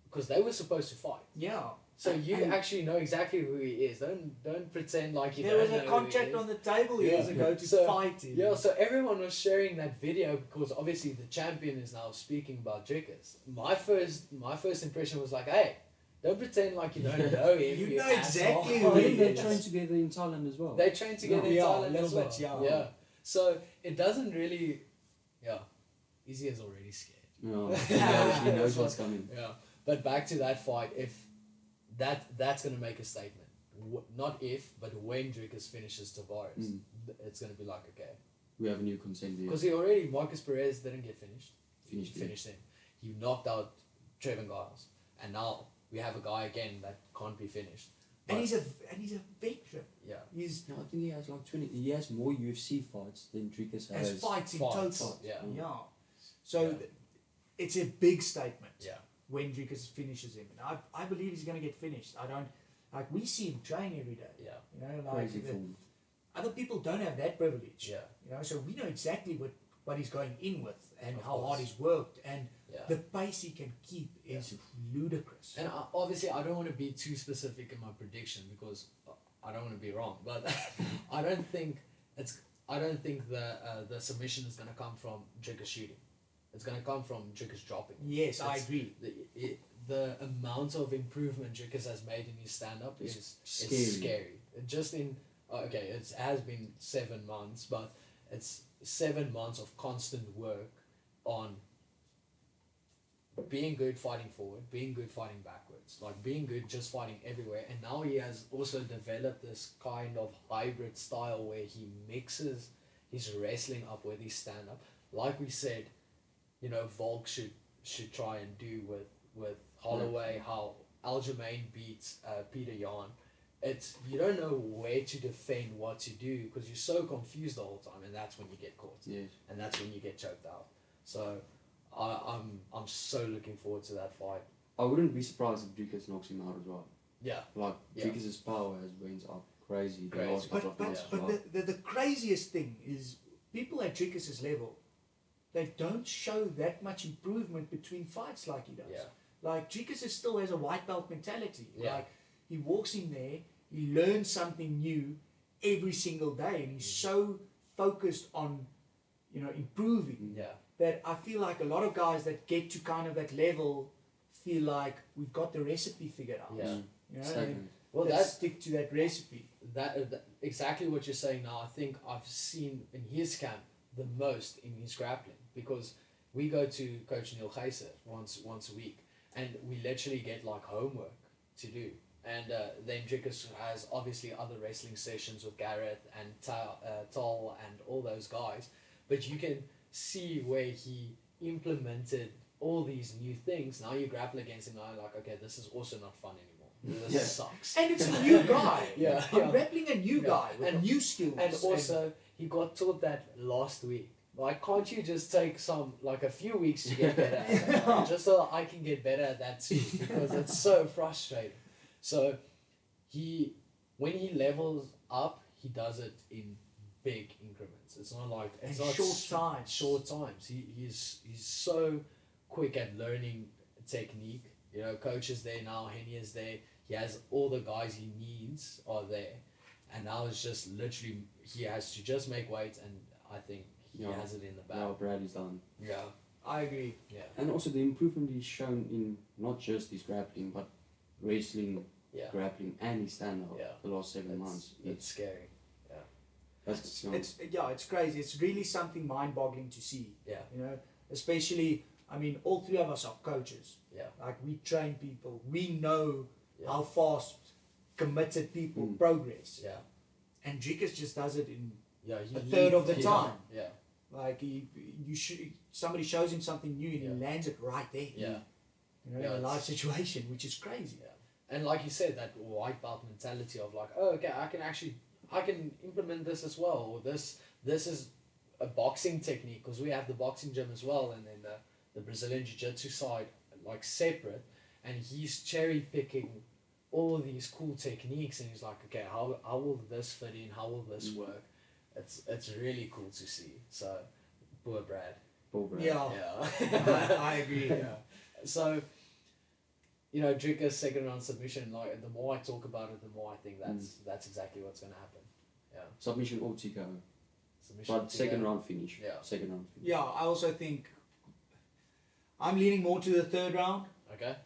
because they were supposed to fight. Yeah. So you And actually know exactly who he is. Don't pretend like you there don't was know a who contract he is. on the table years Yeah. ago to So- fight him. Yeah, so everyone was sharing that video because obviously the champion is now speaking about Dricus. My first impression was like, hey, don't pretend like you don't know him. You you know exactly asshole. who he Didn't they is. train together in Thailand as well? They train together in Yeah, Thailand a little as well. bit, yeah. Yeah. So it doesn't really, yeah. Izzy is already scared. No, he knows what's coming. Yeah. But back to that fight, if that's gonna make a statement. Not if, but when Dricus finishes Tavares, it's gonna be like okay. We have a new contender. Because he already Marcus Perez didn't get finished. Finished He him. finished him. He knocked out Trevin Giles, and now we have a guy again that can't be finished. And But- he's a veteran. yeah. He's No, I think he has like 20. He has more UFC fights than Dricus has. has fights in Fights, total. yeah. Yeah. So Yeah. it's a big statement Yeah. when Dricus finishes him. And I believe he's going to get finished. I don't like we see him train every day. Yeah. You know, like Crazy form. other people don't have that privilege. Yeah. You know, so we know exactly what he's going in with and Of how hard course. he's worked and Yeah. the pace he can keep is ludicrous. And obviously, I don't want to be too specific in my prediction because I don't want to be wrong. But I don't think the submission is going to come from Dricus shooting. It's going to come from Dricus dropping. Yes, I It's- agree. The amount of improvement Dricus has made in his stand up It's is scary. scary. Just in it has been 7 months, but it's 7 months of constant work on being good fighting forward, being good fighting backwards, like being good just fighting everywhere. And now he has also developed this kind of hybrid style where he mixes his wrestling up with his stand up. Like we said, you know, Volk should try and do with Holloway, how Aljamain beats Peter Yan. It's, you don't know where to defend, what to do, because you're so confused the whole time, and that's when you get caught. Yes. And that's when you get choked out. So I'm so looking forward to that fight. I wouldn't be surprised if Dricus knocks him out as well. Yeah. Like, Yeah. Dricus's power has went up crazy the Crazy. last couple of months as well. But the craziest thing is people at Dricus's level, they don't show that much improvement between fights like he does. Yeah. Like Dricus still has a white belt mentality. Yeah. Like he walks in there, he learns something new every single day, and he's so focused on, you know, improving Yeah. that I feel like a lot of guys that get to kind of that level feel like we've got the recipe figured out. Yeah. You know, Stagnant. Well, let's that's stick to that recipe. that exactly what you're saying now. I think I've seen in his camp the most in his grappling, because we go to Coach Neil Geyser once a week, and we literally get like homework to do. And then Dricus has obviously other wrestling sessions with Gareth and Tol and all those guys, but you can see where he implemented all these new things. Now you grapple against him, now you're like, okay, this is also not fun anymore. This Yeah. sucks. And it's a new guy. Yeah, I'm yeah. grappling a new Yeah. guy with And- new skills. And also, he got taught that last week. Like, can't you just take a few weeks to get better at that? Like, just so that I can get better at that too, because it's so frustrating. So, when he levels up, he does it in big increments. It's not like it's in not short times. He's so quick at learning technique. You know, coach is there now, Henny is there. He has all the guys he needs are there, and now it's just literally he has to just make weight, and I think he Yeah. has it in the Now bag. Bradley's done. Yeah, I agree. yeah, And also the improvement he's shown in not just his grappling, but wrestling, yeah. grappling, and his stand-up Yeah. the last 7 months. It's scary. That's you know, It's crazy. It's really something mind-boggling to see. Yeah, You know, especially, I mean, all three of us are coaches. yeah, Like we train people. We know yeah, how fast committed people Mm. progress. yeah. And Dricus just does it in Yeah, he a third of the yeah, time. Yeah, like somebody shows him something new and he Yeah. lands it right there. yeah. You know, Yeah, in a live it's- situation, which is crazy. Yeah. And like you said, that white belt mentality of like, oh, okay, I can implement this as well, or this is a boxing technique, because we have the boxing gym as well, and then the Brazilian Jiu-Jitsu side like separate, and he's cherry picking all these cool techniques, and he's like, okay, how will this fit in? How will this work? It's really cool to see. So, poor Brad. Paul Brad. Yeah, Yeah. I agree. Yeah. So, you know, Dricus second round submission. Like, the more I talk about it, the more I think that's exactly what's going to happen. Yeah. Submission or TKO. Submission. But second round finish. Yeah. Second round finish. Yeah, I also think I'm leaning more to the third round. Okay.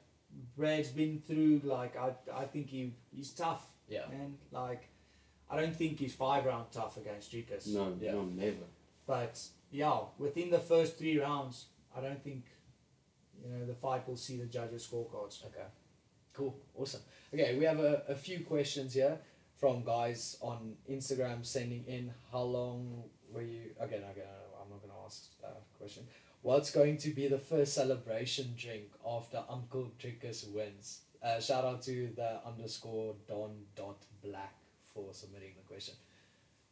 Brad's been through, like, I think he's tough. Yeah. Man, like, I don't think he's 5 round tough against Dricus. No, Yeah. no, never. But yeah, within the first 3 rounds, I don't think, you know, the fight will see the judges' scorecards. Okay. Cool. Awesome. Okay, we have a few questions here from guys on Instagram sending in. How long were you? Okay, no, I'm not going to ask that question. What's going to be the first celebration drink after Uncle Dricus wins? Shout out to the _Don.Black for submitting the question.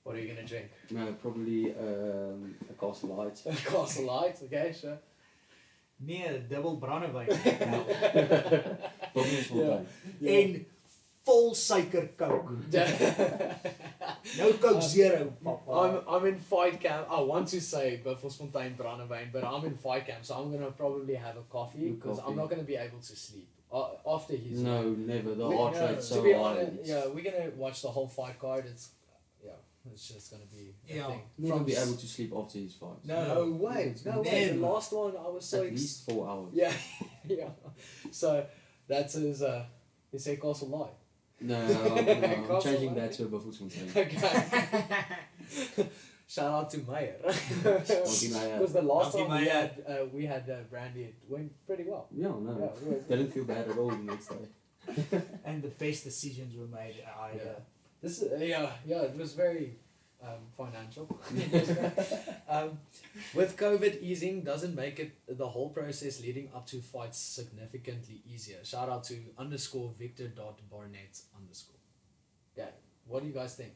What are you going to drink? No, probably a Castle Light. Castle Light, okay, sure. Nee, dubbel brandewyn. Bobbersfontein. En vol suiker Coke. No Coke Zero, papa. I'm in fight camp. I want to say Buffelsfontein Brandewyn, but I'm in fight camp, so I'm gonna probably have a coffee, because I'm not gonna be able to sleep after his. No, never. The We- heart no, rate's To so be high. honest, It's yeah, we're gonna watch the whole fight card. It's just gonna be a Yeah. thing. never be able to sleep after his fights. No. way, no way. The Never. last one I was so At least 4 hours. yeah, yeah. So that's his. He said Castle Light. No, I'm Castle changing Light. that to a Buffelsfontein. Okay. Shout out to Meyer. Donkey Meyer. Because the last Donkey time Meyer. we had Brandy, it went pretty well. Yeah, no. Yeah, Didn't feel bad at all the next day. And the best decisions were made. This is, it was very financial. With COVID easing, doesn't make it the whole process leading up to fights significantly easier. Shout out to _Victor.Barnett_. Yeah, what do you guys think?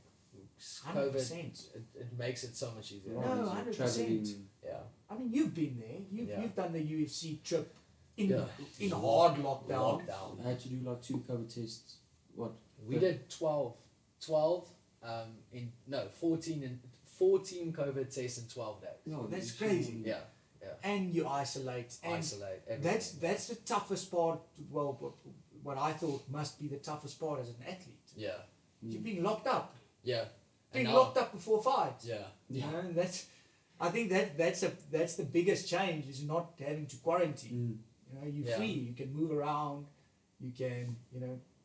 COVID, 100%. it makes it so much easier. No, Right, 100%. traveling. Yeah. I mean, you've been there. You've done the UFC trip in Yeah. in hard lockdown. I had to do like 2 COVID tests. What? We did 12, 14 COVID tests in 12 days. No, That's it's- crazy. Yeah, And you isolate. And isolate everything. that's the toughest part. Well, what I thought must be the toughest part as an athlete. Yeah, You're being locked up. yeah. Being And now- locked up before fights. Yeah, You know, and I think that's the biggest change is not having to quarantine. You know, you're Yeah. free. You can move around. You can,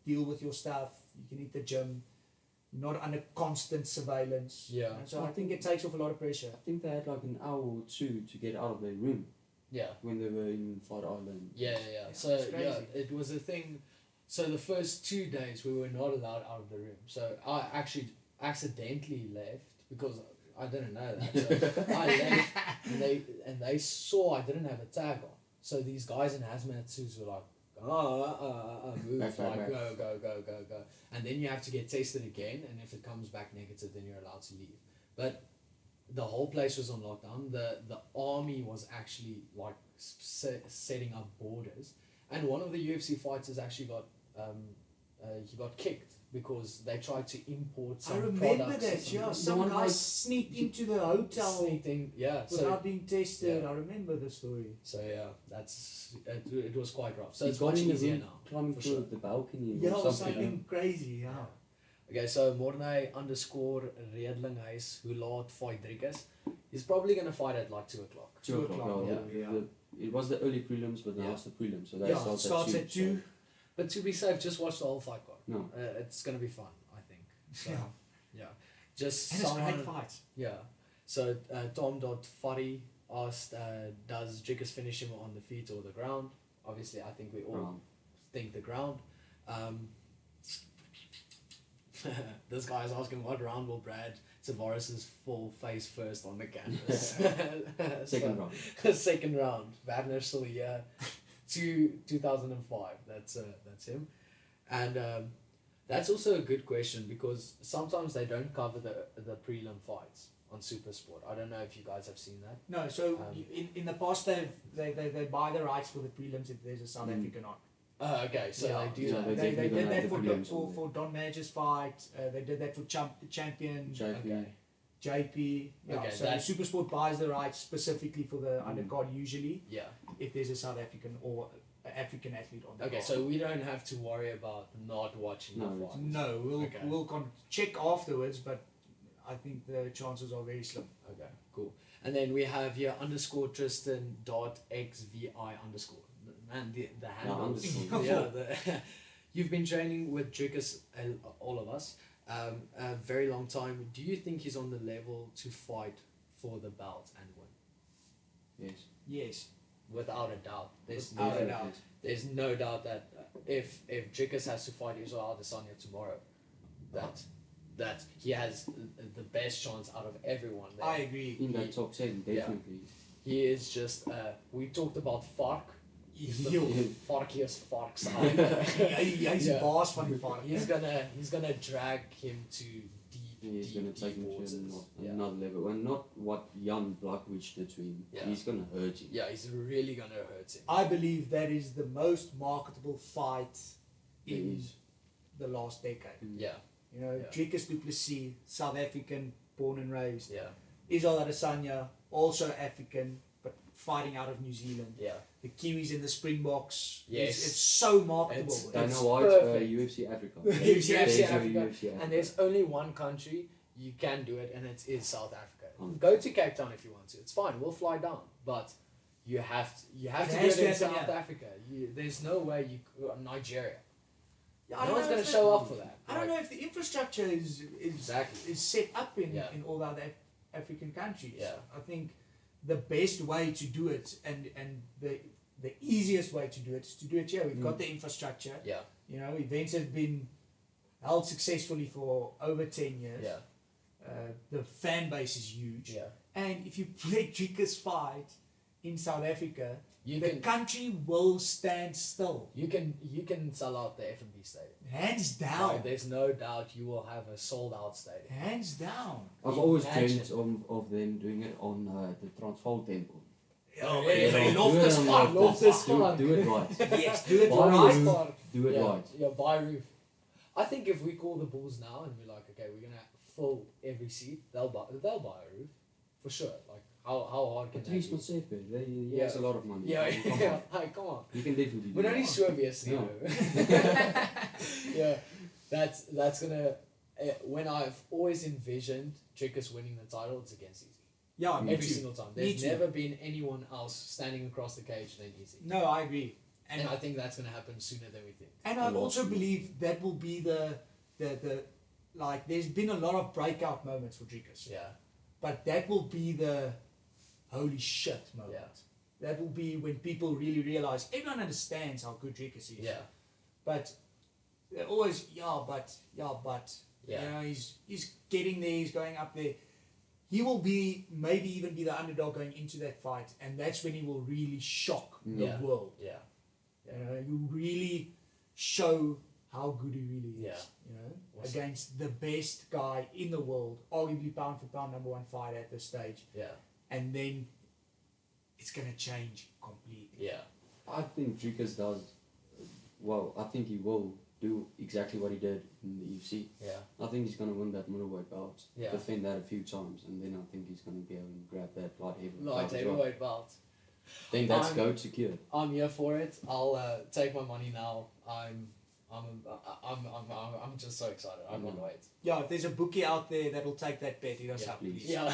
deal with your stuff. You can hit the gym. You're not under constant surveillance. Yeah. And so I think it takes off a lot of pressure. I think they had like an hour or 2 to get out of their room yeah. when they were in Fight Island. Yeah. So it's crazy. it was a thing. So the first 2 days we were not allowed out of the room. So I actually accidentally left because I didn't know that. So I left and they saw I didn't have a tag on. So these guys in hazmat suits were like, move, Back. go. And then you have to get tested again, and if it comes back negative, then you're allowed to leave. But the whole place was on lockdown. The army was actually like setting up borders, and one of the UFC fighters actually got he got kicked because they tried to import some I remember products or that. something. Yeah, The some one guy like- sneaked into the hotel Sneaking, yeah. without being tested. yeah. I remember the story. So yeah, it was quite rough. So He it's got much in the easier room, now. climbing for through sure. the balcony Yeah, or or something. something crazy. Yeah. Okay, so Mornay _Redlinghuis, who laat fight Dricus, he's probably gonna fight at like 2 o'clock. 2 o'clock. o'clock, Yeah. yeah. It was the early prelims, but now Yeah. it's the prelims. So that Yeah, it starts at 2. But to be safe, just watch the whole fight card. No. It's gonna be fun, I think. So, Yeah. yeah. Just And it's someone. great fights. Yeah. So Tom.Fuddy asked, does Dricus finish him on the feet or the ground? Obviously, I think we all think the ground. This guy is asking what round will Brad Tavares' fall face first on the canvas. Second round. Second round. Wagner's still here. 2005. That's him. And that's also a good question because sometimes they don't cover the prelim fights on Supersport. I don't know if you guys have seen that. No, so Um, in the past they buy the rights for the prelims if there's a South African on. Okay, so Yeah. they do Yeah, that. they They definitely did gonna that have for the prelims on there. for Don Major's fight. They did that for the champion JP. Okay. JP. Yeah. Okay, so that- Supersport buys the rights specifically for the undercard usually Yeah. if there's a South African or African athlete on the Okay, card. so we don't have to worry about not watching No, the it's- fight. No, we'll Okay. check afterwards, but I think the chances are very slim. Okay, cool. And then we have here _Tristan.xvi_. Man, the handles. underscore. Yeah, you've been training with Dricus, all of us, a very long time. Do you think he's on the level to fight for the belt and win? Yes. Yes. Without a doubt. There's Without no a doubt. There's no doubt that if Dricus has to fight Israel Adesanya tomorrow, that he has the best chance out of everyone there. I agree. In that top 10, definitely. He is just. We talked about Fark. He's the Heel. farkiest Farks out. He's Yeah. a boss van die vark. He's gonna drag him to deep. He's going to take him to waters. another level. And not what Jan Blachowicz did to him. Yeah. He's going to hurt him. Yeah, he's really gonna hurt him. I believe that is the most marketable fight It in is. the last decade. Yeah, You know, Yeah. Dricus Du Plessis, South African, born and raised. yeah, Israel Adesanya, also African, but fighting out of New Zealand. yeah. The Kiwis and the Springboks. Yes. It's so marketable. It's- Dana It's White, perfect. UFC Africa. UFC There's your Africa. UFC Africa. And there's only one country you can do it, and it is South Africa. Mm. Go to Cape Town if you want to. It's fine. We'll fly down, but you have to do it in South Africa. There's no way you Nigeria. Yeah, I No don't one's know going if to the- show up for that. I don't know if the infrastructure is Exactly. set up in Yeah. all that African countries. Yeah. I think the best way to do it and the easiest way to do it is to do it here. We've got the infrastructure. Yeah. You know, events have been held successfully for over 10 years. Yeah. The fan base is huge. Yeah. And if you let Dricus fight in South Africa, You the can country will stand still. you can sell out the F&B stadium. Hands down. Like, there's no doubt you will have a sold out stadium. Hands down. I've always Imagine. dreamed of them doing it on the Transvaal Temple. Oh, yeah, yeah, yeah. Loftus Do it on Park, Loftus do, Park. do it right. Yes, do it Buy right. roof. Do it yeah, right. Yeah, buy roof. I think if we call the Bulls now and we're like, okay, we're gonna fill every seat, they'll buy a roof for sure. Like how hard can But that he's be? not safe, man. He Yeah. has a lot of money. Yeah, Come on. yeah. Hey, come on. You can definitely do But only that. Swervius, No. Yeah, that's gonna. When I've always envisioned Dricus winning the title, it's against Easy. Yeah, me Every too. single time. Me There's too. never been anyone else standing across the cage than Easy. No, I agree. And I think that's gonna happen sooner than we think. And I also believe that will be the like. There's been a lot of breakout moments for Dricus, Yeah. but that will be the holy shit moment. Yeah. That will be when people really realize everyone understands how good Dricus is. Yeah. But they're always but. Yeah. You know, he's getting there. He's going up there. He will be maybe even be the underdog going into that fight, and that's when he will really shock the Yeah. world. Yeah. You know, you really show how good he really is. Yeah. You know, Awesome. against the best guy in the world, arguably pound for pound #1 fighter at this stage, Yeah. and then it's gonna change completely. Yeah. I think Dricus does well. I think he will do exactly what he did in the UFC. Yeah. I think he's going to win that middleweight belt, Yeah. defend that a few times, and then I think he's going to be able to grab that light heavyweight Light belt as well. heavyweight belt. Then that's I'm- go secured. I'm here for it. I'll take my money now. I'm just so excited. I can't wait. Yeah, if there's a bookie out there that'll take that bet, hit us Yeah, up, please. please. Yeah.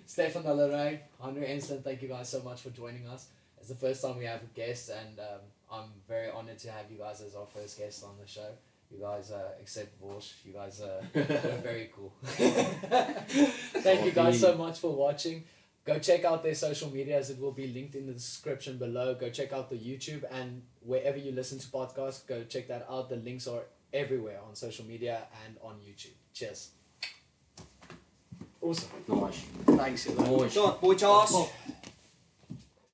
Staphan, Hanro, Enslin, thank you guys so much for joining us. It's the first time we have a guest, and I'm very honored to have you guys as our first guest on the show. You guys, except Vorsh, you guys were very cool. Thank you guys so much for watching. Go check out their social medias. It will be linked in the description below. Go check out the YouTube, and wherever you listen to podcasts, go check that out. The links are everywhere on social media and on YouTube. Cheers. Awesome. Nice. Thanks, you. Nice. Shot, boy, Charles.